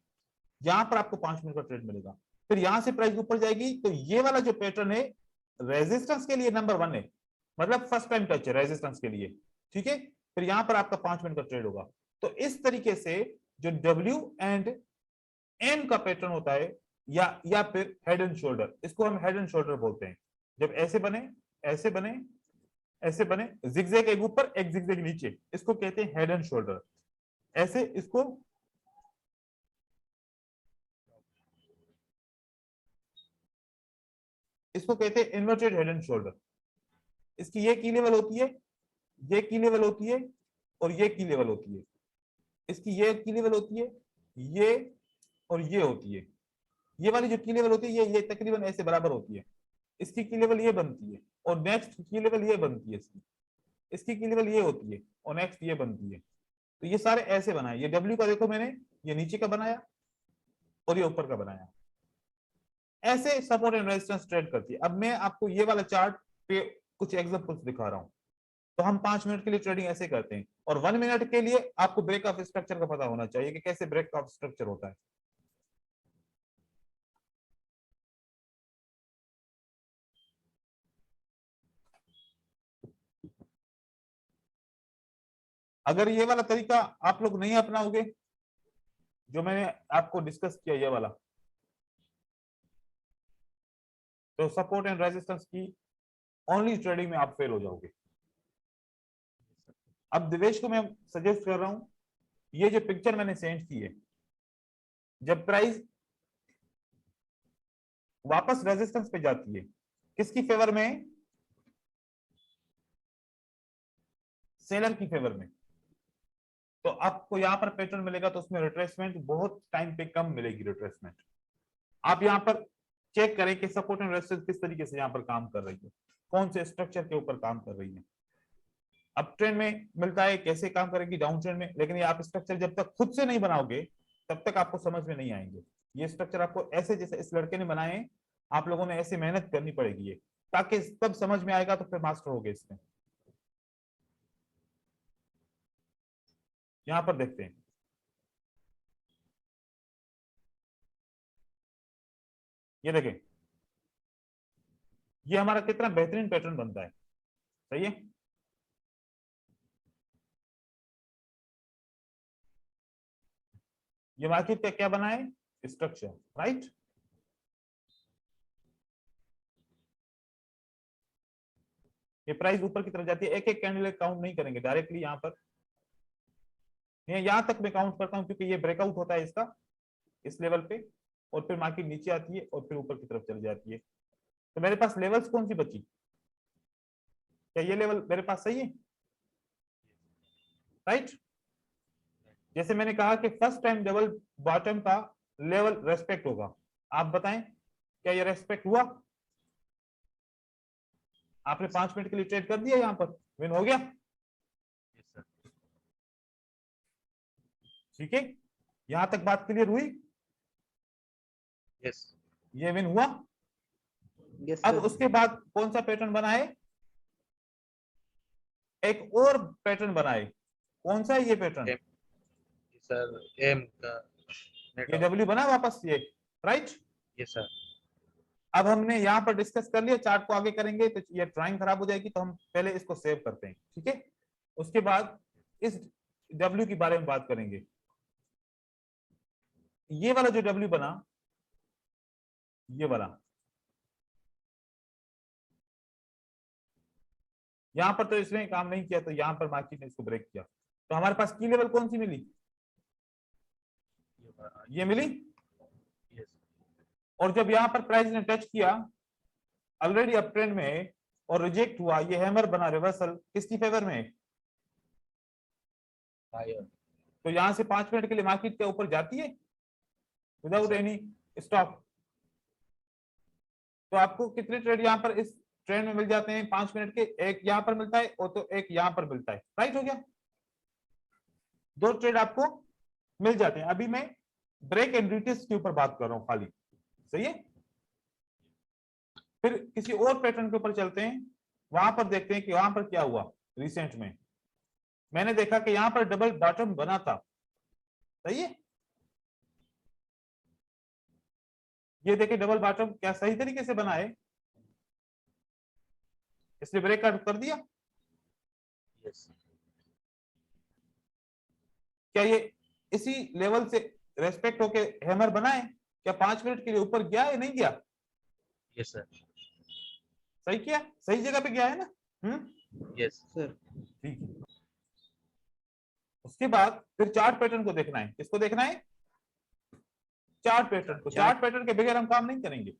यहां पर आपको 5 मिनट का ट्रेड मिलेगा। फिर यहां से प्राइस ऊपर जाएगी, तो ये वाला जो पैटर्न है, रेजिस्टेंस के लिए नंबर 1 है, मतलब फर्स्ट टाइम टच है रेजिस्टेंस के लिए, ठीक है। फिर यहां पर आपका 5 मिनट का ट्रेड होगा। तो इस तरीके से जो WM का पैटर्न होता है, या फिर हेड एंड शोल्डर, इसको हम हेड एंड शोल्डर बोलते हैं। जब ऐसे बने, ऐसे बने, ऐसे बने, जिगजैग एक ऊपर एक जिगजैग नीचे, इसको कहते हैं हेड एंड शोल्डर। ऐसे इसको कहते हैं इन्वर्टेड हेड एंड शोल्डर। इसकी ये की लेवल होती है, ये की लेवल होती है, और ये की लेवल होती है। इसकी ये की लेवल होती है, ये और ये होती है। ये वाली जो की लेवल होती है, ये तकरीबन ऐसे बराबर होती है। इसकी की लेवल ये बनती है, और नेक्स्ट की लेवल ये बनती है। इसकी की लेवल ये होती है, और नेक्स्ट ये बनती है। तो ये सारे ऐसे बनाए। ये डब्ल्यू का देखो मैंने, ये नीचे का बनाया और ये ऊपर का बनाया। ऐसे सपोर्ट एंड रेजिस्टेंस ट्रेड करती है। अब मैं आपको ये वाला चार्ट पे कुछ एग्जांपल्स दिखा रहा हूं। तो हम 5 मिनट के लिए ट्रेडिंग ऐसे करते हैं, और 1 मिनट के लिए आपको ब्रेक ऑफ स्ट्रक्चर का पता होना चाहिए कि कैसे ब्रेक ऑफ स्ट्रक्चर होता है। अगर ये वाला तरीका आप लोग नहीं अपनाओगे, जो मैंने आपको डिस्कस किया ये वाला, तो सपोर्ट एंड रेजिस्टेंस की ओनली ट्रेडिंग में आप फेल हो जाओगे। अब दिवेश को मैं सजेस्ट कर रहा हूं, ये जो पिक्चर मैंने सेंड की है, जब प्राइस वापस रेजिस्टेंस पे जाती है, किसकी फेवर में? सेलर की फेवर में। तो आपको यहां पर पैटर्न मिलेगा, तो उसमें रिट्रेसमेंट बहुत टाइम पे कम मिलेगी रिट्रेसमेंट। आप यहां पर चेक करें कि सपोर्ट एंड रेजिस्टेंस किस तरीके से यहां पर काम कर रही है, कौन से स्ट्रक्चर के ऊपर काम कर रही है। अप ट्रेंड में मिलता है कैसे काम करेगी, डाउन ट्रेंड में, लेकिन ये आप स्ट्रक्चर जब तक खुद से नहीं बनाओगे तब तक आपको समझ में नहीं आएंगे। ये स्ट्रक्चर आपको ऐसे, जैसे इस लड़के ने बनाए, आप लोगों ने ऐसे मेहनत करनी पड़ेगी ये, ताकि तब समझ में आएगा, तो फिर मास्टर होगे इसमें। यहां पर देखते हैं, ये देखें, ये हमारा कितना बेहतरीन पैटर्न बनता है। सही है, ये मार्केट का क्या बना है? Structure, right. ये प्राइस ऊपर की तरफ जाती है, एक एक कैंडल काउंट नहीं करेंगे डायरेक्टली यहां पर, यहां तक मैं काउंट करता हूं, क्योंकि ये ब्रेकआउट होता है इसका इस लेवल पे, और फिर मार्केट नीचे आती है और फिर ऊपर की तरफ चली जाती है। तो मेरे पास लेवल्स कौन सी बची? क्या ये लेवल मेरे पास सही है? राइट। जैसे मैंने कहा कि फर्स्ट टाइम डबल बॉटम का लेवल रेस्पेक्ट होगा, आप बताएं क्या ये रेस्पेक्ट हुआ? आपने 5 मिनट के लिए ट्रेड कर दिया, यहां पर विन हो गया, ठीक है। यहां तक बात क्लियर हुई? यस ये विन हुआ। अब उसके बाद कौन सा पैटर्न बना है? एक और पैटर्न बना है, कौन सा है ये पैटर्न? सर एम का ये डब्ल्यू बना वापस ये, राइट। Yes sir. अब हमने यहाँ पर डिस्कस कर लिया, चार्ट को आगे करेंगे तो ये ड्राइंग खराब हो जाएगी, तो हम पहले इसको सेव करते हैं, ठीक है। उसके बाद इस डब्ल्यू के बारे में बात करेंगे। ये वाला जो डब्ल्यू बना, ये वाला, यहां पर तो इसने काम नहीं किया, तो यहां पर मार्केट ने इसको ब्रेक किया, तो हमारे पास की लेवल कौन सी मिली? ये मिली। यस और जब यहां पर प्राइस ने टच किया ऑलरेडी अप ट्रेंड में और रिजेक्ट हुआ, ये हैमर बना रिवर्सल, किसकी फेवर में? हायर। तो यहां से 5 मिनट के लिए मार्केट के ऊपर जाती है विदाउट एनी स्टॉप। तो आपको कितने ट्रेड यहां पर इस ट्रेंड में मिल जाते हैं? 5 मिनट के, एक यहां पर मिलता है और तो एक यहां पर मिलता है, राइट हो गया। 2 ट्रेड आपको मिल जाते हैं। अभी मैं ब्रेक एंड रिटेस्ट के ऊपर बात कर रहा हूं खाली, सही है। फिर किसी और पैटर्न के ऊपर चलते हैं, वहां पर देखते हैं कि वहां पर क्या हुआ। रिसेंट में मैंने देखा कि यहां पर डबल बॉटम बना था, सही है। ये देखिए डबल बॉटम क्या सही तरीके से बना है, इसने ब्रेक आउट कर दिया। यस क्या ये इसी लेवल से रेस्पेक्ट होके हैमर बना है? क्या 5 मिनट के लिए ऊपर गया है, नहीं गया? Yes sir. सही किया, सही जगह पे गया है ना। यस सर ठीक है। उसके बाद फिर चार्ट पैटर्न को देखना है। किसको देखना है? चार्ट पैटर्न को। चार्ट पैटर्न के बगैर हम काम नहीं करेंगे।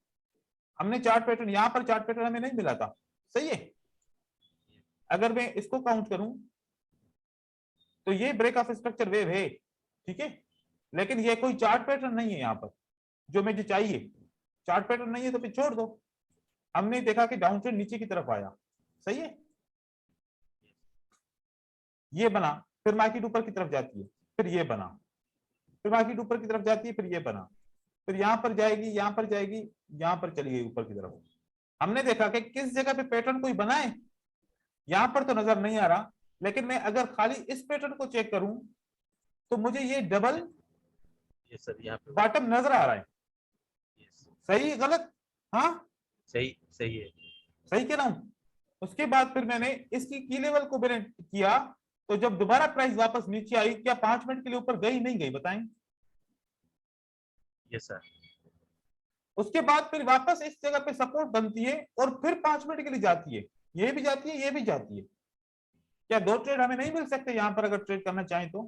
हमने चार्ट पैटर्न, यहां पर चार्ट पैटर्न हमें नहीं मिला था, सही है। अगर मैं इसको काउंट करूं तो ये ब्रेक ऑफ स्ट्रक्चर वेव है, ठीक है, लेकिन ये कोई चार्ट पैटर्न नहीं है यहां पर जो मुझे चाहिए। चार्ट पैटर्न नहीं है तो फिर छोड़ दो। हमने देखा कि डाउन ट्रेंड नीचे की तरफ आया, सही है, ये बना, फिर मार्केट ऊपर की तरफ जाती है, फिर ये बना, फिर मार्केट ऊपर की तरफ जाती है, फिर ये बना, फिर यहां पर जाएगी, यहां पर जाएगी, यहां पर चली गई ऊपर की तरफ। हमने देखा कि किस जगह पे पैटर्न कोई बना है, यहां पर तो नजर नहीं आ रहा, लेकिन मैं अगर खाली इस पैटर्न को चेक करूं तो मुझे ये डबल यस सर। यहाँ पे बॉटम नजर आ रहा है। यस सही गलत? हाँ सही सही है। सही कह रहा हूं। उसके बाद फिर मैंने इसकी की लेवल को मैंने किया तो जब दोबारा प्राइस वापस नीचे आई, क्या 5 मिनट के लिए ऊपर गई नहीं गई, बताएं? Yes sir. उसके बाद फिर वापस इस जगह पे सपोर्ट बनती है और फिर 5 मिनट के लिए जाती है, ये भी जाती है, ये भी जाती है। क्या 2 ट्रेड हमें नहीं मिल सकते यहां पर, अगर ट्रेड करना चाहें तो?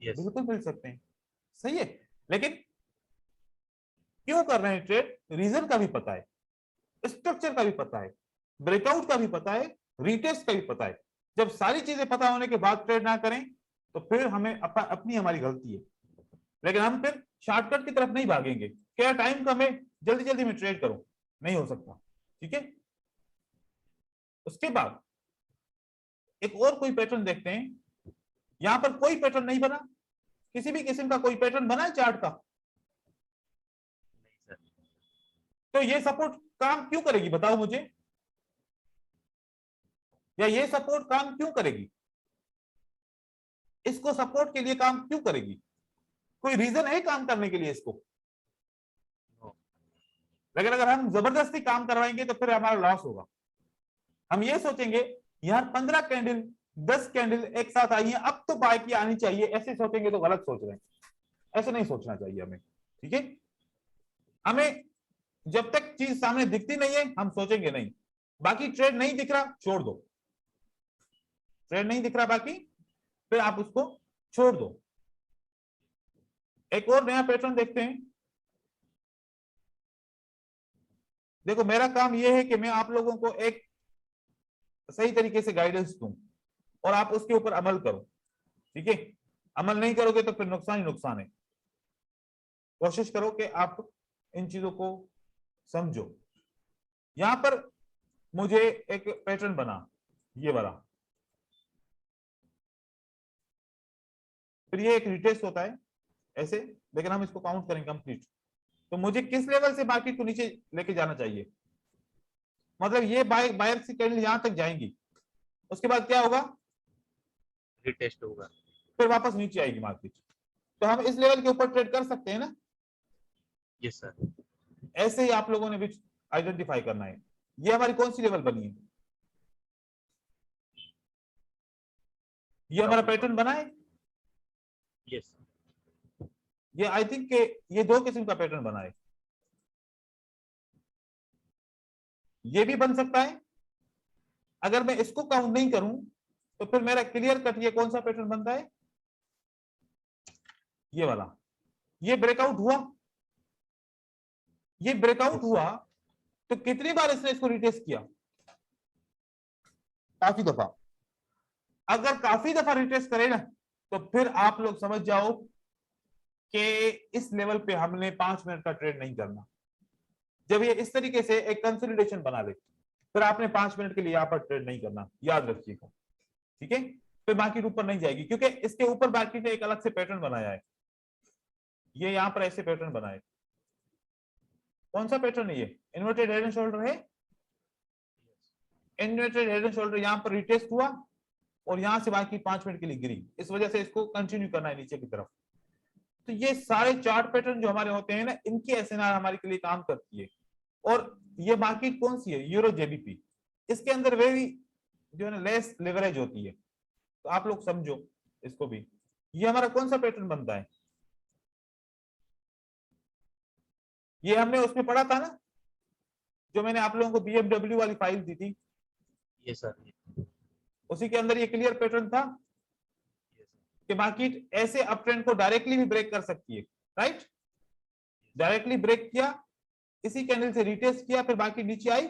यस बिल्कुल मिल सकते हैं, सही है। लेकिन क्यों कर रहे हैं ट्रेड, रीजन का भी पता है, स्ट्रक्चर का भी पता है, ब्रेकआउट का भी पता है, रीटेस्ट का भी पता है। जब सारी चीजें पता होने के बाद ट्रेड ना करें तो फिर हमें अपनी हमारी गलती है। लेकिन हम फिर शॉर्टकट की तरफ नहीं भागेंगे, क्या टाइम कम है जल्दी जल्दी में ट्रेड करो, नहीं हो सकता, ठीक है। उसके बाद एक और कोई पैटर्न देखते हैं। यहां पर कोई पैटर्न नहीं बना, किसी भी किस्म का कोई पैटर्न बना है चार्ट का? नहीं सर। तो ये सपोर्ट काम क्यों करेगी, बताओ मुझे, या ये सपोर्ट काम क्यों करेगी, इसको सपोर्ट के लिए काम क्यों करेगी? कोई रीजन है काम करने के लिए इसको? लेकिन अगर हम जबरदस्ती काम करवाएंगे तो फिर हमारा लॉस होगा। हम ये सोचेंगे यार 15 कैंडल 10 कैंडल एक साथ आई है, अब तो बाय की आनी चाहिए, ऐसे सोचेंगे तो गलत सोच रहे हैं, ऐसे नहीं सोचना चाहिए हमें, ठीक है। हमें जब तक चीज सामने दिखती नहीं है हम सोचेंगे नहीं, बाकी ट्रेड नहीं दिख रहा छोड़ दो, ट्रेड नहीं दिख रहा बाकी, फिर आप उसको छोड़ दो। एक और नया पैटर्न देखते हैं। देखो मेरा काम यह है कि मैं आप लोगों को एक सही तरीके से गाइडेंस दूं और आप उसके ऊपर अमल करो, ठीक है। अमल नहीं करोगे तो फिर नुकसान ही नुकसान है। कोशिश करो कि आप इन चीजों को समझो। यहां पर मुझे एक पैटर्न बना, ये वाला, फिर ये एक रिटेस्ट होता है ऐसे, लेकिन हम इसको काउंट करें कंप्लीट। तो मुझे किस लेवल से मार्केट को नीचे लेके जाना चाहिए, मतलब ये बायर की कैंडल यहां तक जाएंगी, उसके बाद क्या होगा, रिटेस्ट होगा, फिर वापस नीचे आएगी मार्केट। तो हम इस लेवल के ऊपर ट्रेड कर सकते हैं ना? Yes sir. ऐसे ही आप लोगों ने भी आइडेंटिफाई करना है। ये हमारी कौन सी लेवल बनी है, ये हमारा पैटर्न बना है, यस। ये आई थिंक के ये 2 किस्म का पैटर्न बना है। ये भी बन सकता है, अगर मैं इसको काउंट नहीं करूं तो फिर मेरा क्लियर कट ये कौन सा पैटर्न बनता है, ये वाला। ये ब्रेकआउट हुआ, ये ब्रेकआउट हुआ तो कितनी बार इसने इसको रिटेस्ट किया, काफी दफा। अगर काफी दफा रिटेस्ट करे ना तो फिर आप लोग समझ जाओ कि इस लेवल पे हमने 5 मिनट का ट्रेड नहीं करना। जब ये इस तरीके से एक कंसोलिडेशन बना ले फिर आपने 5 मिनट के लिए यहां पर ट्रेड नहीं करना, याद रखिएगा, ठीक है। फिर मार्केट ऊपर नहीं जाएगी, क्योंकि इसके ऊपर मार्केट ने एक अलग से पैटर्न बनाया है। ये यहां पर ऐसे पैटर्न बनाए, कौन सा पैटर्न है ये, इन्वर्टेड हेड एंड शोल्डर है। इन्वर्टेड हेड एंड शोल्डर यहां पर रिटेस्ट हुआ और यहां से बाकी 5 मिनट के लिए गिरी, इस वजह से इसको कंटिन्यू करना है नीचे की तरफ। तो ये सारे चार्ट पैटर्न जो हमारे होते हैं ना, इनकी एसएनआर हमारे के लिए काम करती है। और ये मार्केट कौन सी है, यूरो जेबीपी, इसके अंदर वेरी जो है ना लेस लेवरेज होती है, तो आप लोग समझो इसको भी। ये हमारा कौन सा पैटर्न बनता है, ये हमने उसमें पढ़ा था ना, जो मैंने आप लोगों को बीएमडब्ल्यू वाली फाइल दी थी, यस सर। उसी के अंदर ये क्लियर पैटर्न था कि मार्केट ऐसे अप ट्रेंड को डायरेक्टली भी ब्रेक कर सकती है, राइट। डायरेक्टली ब्रेक किया, इसी कैंडल से रिटेस्ट किया, फिर बाकी नीचे आई।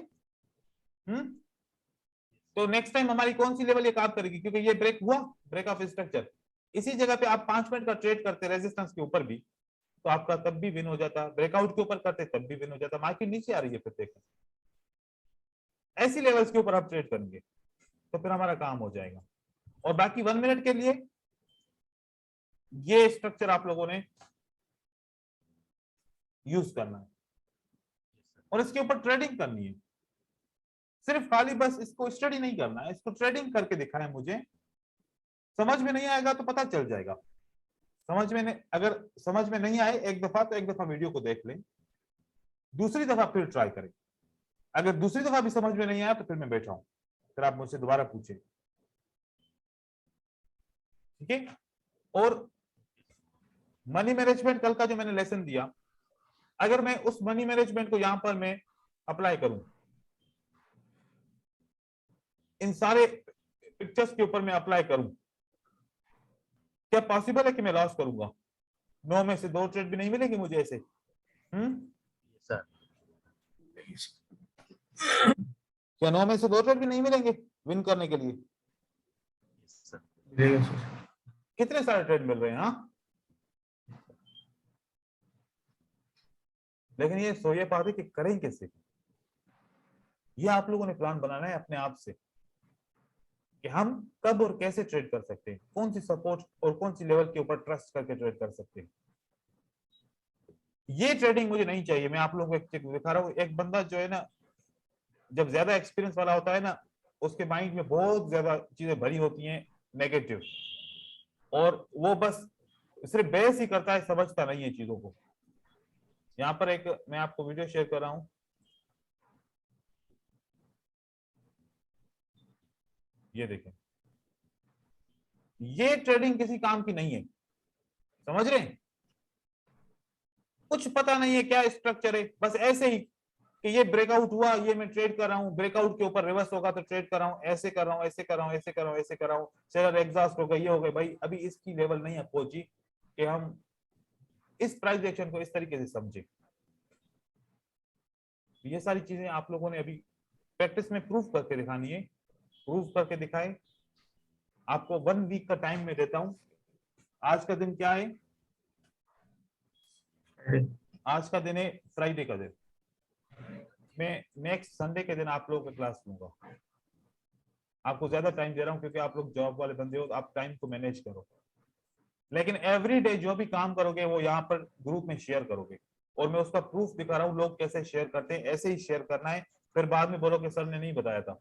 तो नेक्स्ट टाइम हमारी कौन सी लेवल ये काम करेगी, क्योंकि ये ब्रेक हुआ, ब्रेक ऑफ स्ट्रक्चर, इसी जगह पे आप 5 मिनट का ट्रेड करते रेजिस्टेंस के ऊपर भी तो आपका तब भी विन हो जाता, ब्रेकआउट के ऊपर करते तब भी विन हो जाता। मार्केट नीचे आ रही है, फिर देखो ऐसी लेवल्स के ऊपर आप ट्रेड करेंगे तो फिर हमारा काम हो जाएगा। और बाकी 1 मिनट के लिए ये स्ट्रक्चर आप लोगों ने यूज करना है और इसके ऊपर ट्रेडिंग करनी है। सिर्फ खाली बस इसको स्टडी नहीं करना है, इसको ट्रेडिंग करके दिखाएं मुझे। समझ में नहीं आएगा तो पता चल जाएगा, अगर समझ में नहीं आए एक दफा तो एक दफा वीडियो को देख लें, दूसरी दफा फिर ट्राई करें। अगर दूसरी दफा भी समझ में नहीं आया तो फिर मैं बैठा हूं, फिर आप मुझसे दोबारा पूछें। ठीक है। और मनी मैनेजमेंट कल का जो मैंने लेसन दिया, अगर मैं उस मनी मैनेजमेंट को यहां पर मैं अप्लाई करूं, इन सारे पिक्चर्स के ऊपर मैं अप्लाई करूं, क्या पॉसिबल है कि मैं लॉस करूंगा? 9 में से 2 ट्रेड भी नहीं मिलेंगे मुझे ऐसे? सर क्या 9 में से 2 ट्रेड भी नहीं मिलेंगे विन करने के लिए? सर मिलेगा सर। कितने सारे ट्रेड मिल रहे हैं? हाँ, लेकिन ये सोए पाते कि करें कैसे? ये आप लोगों ने प्लान बनाना है अपने आप से कि हम कब और कैसे ट्रेड कर सकते हैं, कौन सी सपोर्ट और कौन सी लेवल के ऊपर ट्रस्ट करके ट्रेड कर सकते हैं। ये ट्रेडिंग मुझे नहीं चाहिए। मैं आप लोगों को एक चीज दिखा रहा हूं, एक बंदा जो है ना, जब ज्यादा एक्सपीरियंस वाला होता है ना, उसके माइंड में बहुत ज्यादा चीजें भरी होती हैं नेगेटिव, और वो बस सिर्फ बहस ही करता है, समझता नहीं है चीजों को। यहाँ पर एक मैं आपको वीडियो शेयर कर रहा हूं, ये देखें। ये ट्रेडिंग किसी काम की नहीं है, समझ रहे हैं? कुछ पता नहीं है क्या स्ट्रक्चर है, बस ऐसे ही कि ये ब्रेकआउट हुआ, ये मैं ट्रेड कर रहा हूँ, ब्रेकआउट के ऊपर रिवर्स होगा तो ट्रेड कर रहा हूँ, ऐसे कर रहा हूँ, ऐसे कर रहा हूँ, ऐसे कर रहा हूँ, ऐसे कर रहा हूँ, शेयर एग्जॉस्ट हो गए, ये हो गए। भाई अभी इसकी लेवल नहीं है पहुंची कि हम इस प्राइस एक्शन को इस तरीके से समझे। ये सारी चीजें आप लोगों ने अभी प्रैक्टिस में प्रूफ करके दिखानी है, प्रूफ करके दिखाए। आपको 1 वीक का टाइम में देता हूं। आज का दिन क्या है? आज का दिन है फ्राइडे का दिन। मैं नेक्स्ट संडे के दिन आप लोगों का क्लास लूंगा। आपको ज्यादा टाइम दे रहा हूं क्योंकि आप लोग जॉब वाले बंदे हो, तो आप टाइम को मैनेज करो। लेकिन एवरी डे जो भी काम करोगे वो यहाँ पर ग्रुप में शेयर करोगे, और मैं उसका प्रूफ दिखा रहा हूँ लोग कैसे शेयर करते हैं। ऐसे ही शेयर करना है, फिर बाद में बोलो कि सर ने नहीं बताया था।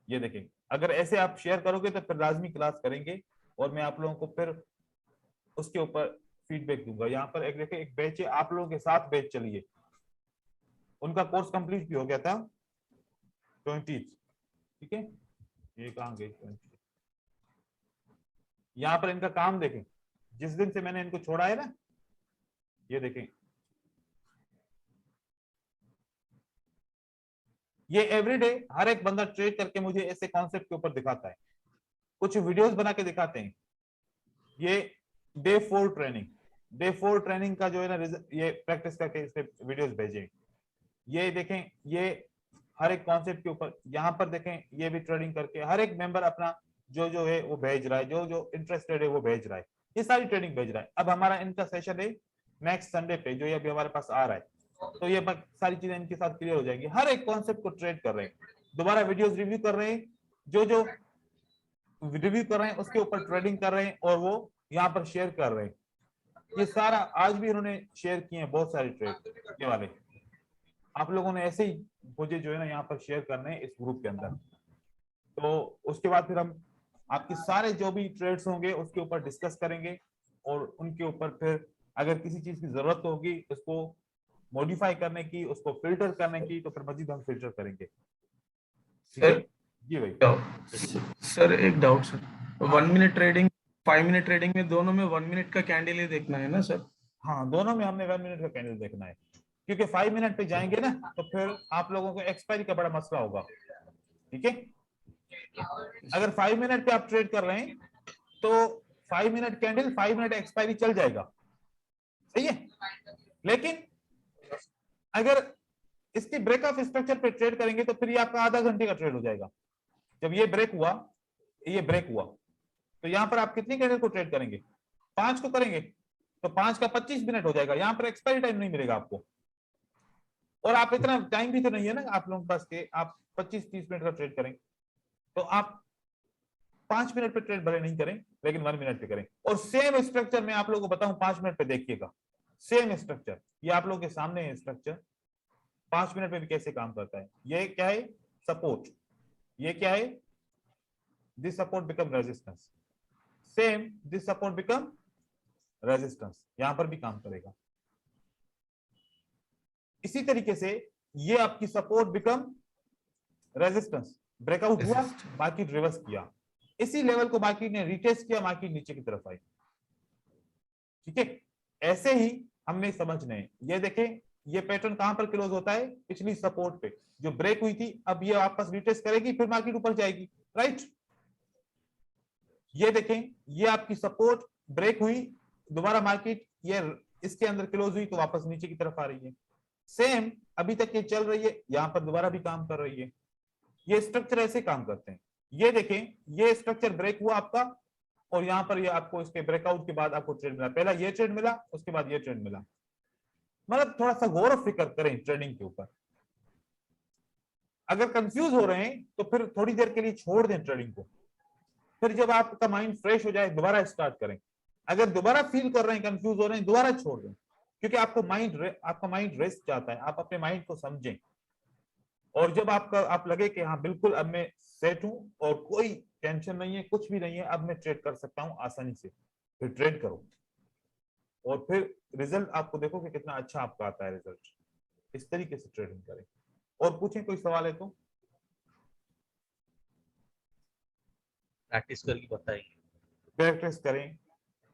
ये देखें, अगर ऐसे आप शेयर करोगे तो फिर लाजमी क्लास करेंगे, और मैं आप लोगों को फिर उसके ऊपर फीडबैक दूंगा। यहाँ पर एक देखिए, एक बैच है, आप लोगों के साथ बैच चलिए, उनका कोर्स कंप्लीट भी हो गया था 20, ठीक है। ये कहाँ गए 20? यहाँ पर इनका काम देखें, जिस दिन से मैंने इनको छोड़ा है ना, ये देखें, ये एवरीडे हर एक बंदा ट्रेड करके मुझे ऐसे कॉन्सेप्ट के ऊपर दिखाता है, कुछ वीडियोस बना के दिखाते हैं। ये डे 4 ट्रेनिंग, डे 4 ट्रेनिंग का जो है ना, ये प्रैक्टिस करके इसके वीडियोस भेजे। ये देखें, ये हर एक कॉन्सेप्ट के ऊपर यहाँ पर देखें, ये भी ट्रेडिंग करके हर एक मेंबर अपना जो जो है वो भेज रहा है, जो जो इंटरेस्टेड है वो भेज रहा है, ये सारी ट्रेडिंग भेज रहा है। अब हमारा इनका सेशन है नेक्स्ट संडे पे, जो ये अभी हमारे पास आ रहा है, तो ये सारी चीजें इनके साथ क्लियर हो जाएंगी। हर एक कॉन्सेप्ट को ट्रेड कर रहे हैं, दोबारा वीडियोस रिव्यू कर रहे हैं, जो जो रिव्यू कर रहे हैं उसके ऊपर ट्रेडिंग कर रहे हैं, और वो यहाँ पर शेयर कर रहे हैं। ये सारा आज भी इन्होंने शेयर किए हैं बहुत सारे ट्रेड ये वाले। आप लोगों ने ऐसे ही मुझे जो है ना यहाँ पर शेयर करने हैं इस ग्रुप के अंदर। तो उसके बाद फिर हम आपके सारे जो भी ट्रेड्स होंगे उसके ऊपर डिस्कस करेंगे, और उनके ऊपर फिर अगर किसी चीज की जरूरत होगी उसको मॉडिफाई करने की, उसको फिल्टर करने की, तो फिर मजीद हम फिल्टर करेंगे। ठीक है जी भाई। सर एक doubt sir, 1 minute trading 5 minute trading में दोनों में 1 मिनट का कैंडल ही देखना है ना सर? हाँ, दोनों में हमने 1 मिनट का कैंडल देखना है, क्योंकि 5 मिनट पे जाएंगे ना तो फिर आप लोगों को एक्सपायरी का बड़ा मसला होगा। ठीक है, अगर 5 मिनट पे आप ट्रेड कर रहे हैं तो 5 मिनट कैंडल 5 मिनट एक्सपायरी चल जाएगा, सही है। लेकिन अगर इसकी ब्रेक ऑफ स्ट्रक्चर पे ट्रेड करेंगे तो फिर ये आपका आधा घंटे का ट्रेड हो जाएगा। जब ये ब्रेक हुआ, ये ब्रेक हुआ, तो यहां पर आप कितनी कैंडल को ट्रेड करेंगे? 5 को करेंगे, तो 5 का 25 मिनट हो जाएगा। यहां पर एक्सपायरी टाइम नहीं मिलेगा आपको, और आप इतना टाइम भी तो नहीं है ना आप लोगों के पास के आप 25-30 मिनट का ट्रेड करें। तो आप 5 मिनट पे ट्रेड भले नहीं करें, लेकिन 1 मिनट पे करें। और सेम स्ट्रक्चर मैं आप लोगों को बताऊं, 5 मिनट पे देखिएगा, सेम स्ट्रक्चर ये आप लोगों के सामने है। स्ट्रक्चर 5 मिनट पे भी कैसे काम करता है। ये क्या है? सपोर्ट। ये क्या है? This support become resistance. Same this support become resistance, यहां पर भी काम करेगा। इसी तरीके से ये आपकी सपोर्ट बिकम रेजिस्टेंस, ब्रेकआउट हुआ, मार्केट रिवर्स किया, इसी लेवल को मार्केट ने रिटेस्ट किया, मार्केट नीचे की तरफ आई। ठीक है, ऐसे ही हमने समझना है। ये देखें, ये पैटर्न कहां पर क्लोज होता है, पिछली सपोर्ट पे जो ब्रेक हुई थी, अब ये वापस रिटेस्ट करेगी, फिर मार्केट ऊपर जाएगी, राइट। ये देखें, ये आपकी सपोर्ट ब्रेक हुई, दोबारा मार्केट ये इसके अंदर क्लोज हुई तो वापस नीचे की तरफ आ रही है। सेम अभी तक ये चल रही है, यहां पर दोबारा भी काम कर रही है। ये स्ट्रक्चर ऐसे काम करते हैं। ये देखें, ये स्ट्रक्चर ब्रेक हुआ आपका, और यहां पर ये आपको इसके ब्रेकआउट के बाद आपको ट्रेड मिला, पहला ये ट्रेड मिला, उसके बाद ये ट्रेड मिला। मतलब थोड़ा सा गौर फिक्र करें ट्रेडिंग के ऊपर। अगर कंफ्यूज हो रहे हैं तो फिर थोड़ी देर के लिए छोड़ दें ट्रेडिंग को, फिर जब आपका माइंड फ्रेश हो जाए दोबारा स्टार्ट करें। अगर दोबारा फील कर रहे हैं, कंफ्यूज हो रहे हैं, दोबारा छोड़ दें, क्योंकि आपका माइंड रेस्ट चाहता है, आप अपने माइंड को समझें। और जब आप लगे कि हाँ बिल्कुल अब मैं सेट हूं और कोई टेंशन नहीं है, कुछ भी नहीं है, अब मैं ट्रेड कर सकता हूं आसानी से, फिर ट्रेड करो और फिर रिजल्ट आपको देखो कि कितना अच्छा आपका आता है रिजल्ट। इस तरीके से ट्रेडिंग करें। और पूछें, कोई सवाल है तो। प्रैक्टिस करके बताइए। प्रैक्टिस करें,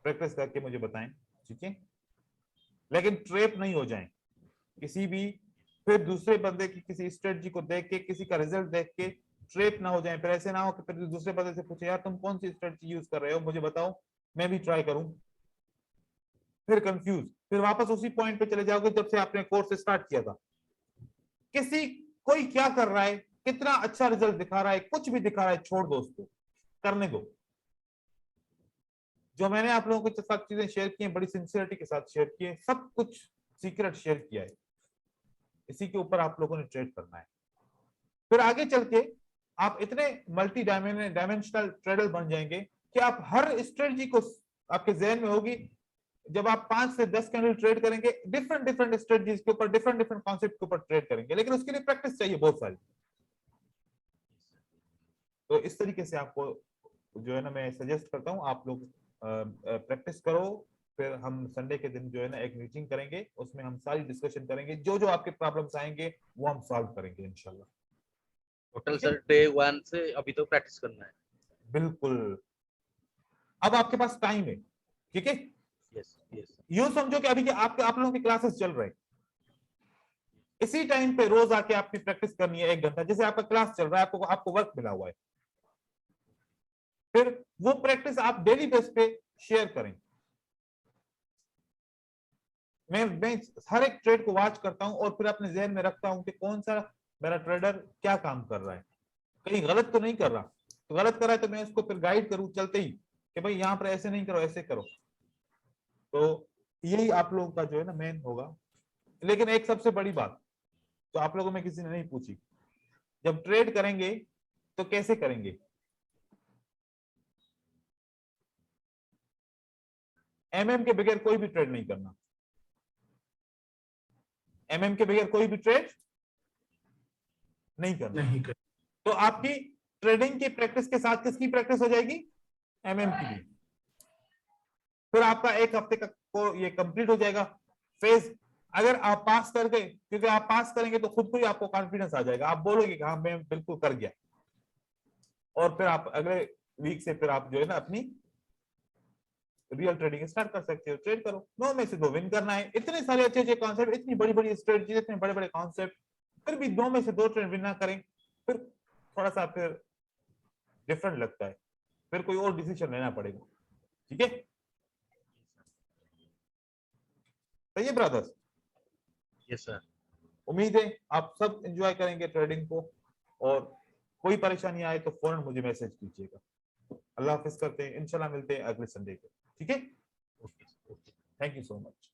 प्रैक्टिस करके मुझे बताएं, ठीक है। लेकिन ट्रैप नहीं हो जाएं किसी भी, फिर दूसरे बंदे की किसी स्ट्रेटजी को देख के, किसी का रिजल्ट देख के ट्रैप ना हो जाएं। फिर ऐसे ना हो कि फिर दूसरे बंदे से पूछे, यार तुम कौन सी स्ट्रेटजी यूज कर रहे हो, मुझे बताओ, मैं भी ट्राई करूं। फिर कंफ्यूज, फिर वापस उसी पॉइंट पे चले जाओगे जब से आपने कोर्स स्टार्ट किया था। कोई क्या कर रहा है, कितना अच्छा रिजल्ट दिखा रहा है, कुछ भी दिखा रहा है, छोड़ दो उसको, करने दो। जो मैंने आप लोगों के साथ चीजें शेयर की हैं, बड़ी सिंसियरिटी के साथ शेयर की है, सब कुछ सीक्रेट शेयर किया है, इसी के ऊपर आप लोगों ने ट्रेड करना है। फिर आगे चल के आप इतने मल्टी डायमेंशनल ट्रेडर बन जाएंगे कि आप हर स्ट्रेटजी को आपके जहन में होगी। जब आप 5 से 10 कैंडल ट्रेड करेंगे, डिफरेंट स्ट्रेटजीज के ऊपर, डिफरेंट कॉन्सेप्ट के ऊपर ट्रेड करेंगे, लेकिन उसके लिए प्रैक्टिस चाहिए बहुत सारी। तो इस तरीके से आपको जो है ना, मैं सजेस्ट करता हूं आप लोग प्रैक्टिस करो। फिर हम संडे के दिन जो है ना एक मीटिंग करेंगे, उसमें हम सारी डिस्कशन करेंगे, जो जो आपके प्रॉब्लम्स आएंगे वो हम सॉल्व करेंगे इंशाल्लाह। टोटल सर डे 1 से अभी तो प्रैक्टिस करना है। बिल्कुल, अब आपके पास टाइम है, ठीक है। यस यस यूं समझो कि अभी आप लोगों की क्लासेस चल रहे हैं, इसी टाइम पे रोज आके आपकी प्रैक्टिस करनी है 1 घंटा। जैसे आपका क्लास चल रहा है, आपको वर्क मिला हुआ है, फिर वो प्रैक्टिस आप डेली बेस पे शेयर करें। मैं हर एक ट्रेड को वॉच करता हूं और फिर अपने जहन में रखता हूं कि कौन सा मेरा ट्रेडर क्या काम कर रहा है, कहीं गलत तो नहीं कर रहा। तो गलत कर रहा है तो मैं उसको फिर गाइड करूं चलते ही कि भाई यहां पर ऐसे नहीं करो, ऐसे करो। तो यही आप लोगों का जो है ना मेन होगा। लेकिन एक सबसे बड़ी बात तो आप लोगों में किसी ने नहीं पूछी, जब ट्रेड करेंगे तो कैसे करेंगे। एमएम के बगैर कोई भी ट्रेड नहीं करना, एमएम के बगैर कोई भी ट्रेड नहीं करना। नहीं कर तो आपकी ट्रेडिंग की प्रैक्टिस के साथ किसकी प्रैक्टिस हो जाएगी, एमएम की भी। फिर आपका 1 हफ्ते का को ये कंप्लीट हो जाएगा फेज। अगर आप पास कर गए, क्योंकि आप पास करेंगे तो खुद को ही आपको कॉन्फिडेंस आ जाएगा, आप बोलोगे कि हाँ मैं बिल्कुल कर गया। और फिर आप अगले वीक से फिर आप जो है ना अपनी रियल ट्रेडिंग स्टार्ट कर सकते हो। ट्रेड करो, 9 में से 2 विन करना है। इतने सारे अच्छे कॉन्सेप्ट, इतनी बड़ी बड़ी स्ट्रेटजी, इतने बड़े बड़े कॉन्सेप्ट, फिर भी 2 में से 2 ट्रेड विन ना करें, फिर थोड़ा सा फिर डिफरेंट लगता है, फिर कोई और डिसीजन लेना पड़ेगा। ठीक है, सही है ब्रदर्स। Yes sir. उम्मीद है आप सब एंजॉय करेंगे ट्रेडिंग को, और कोई परेशानी आए तो फौरन मुझे मैसेज कीजिएगा। अल्लाह हाफिज करते हैं, इंशाल्लाह मिलते हैं अगले संडे को। ठीक है, okay okay. Thank you so much.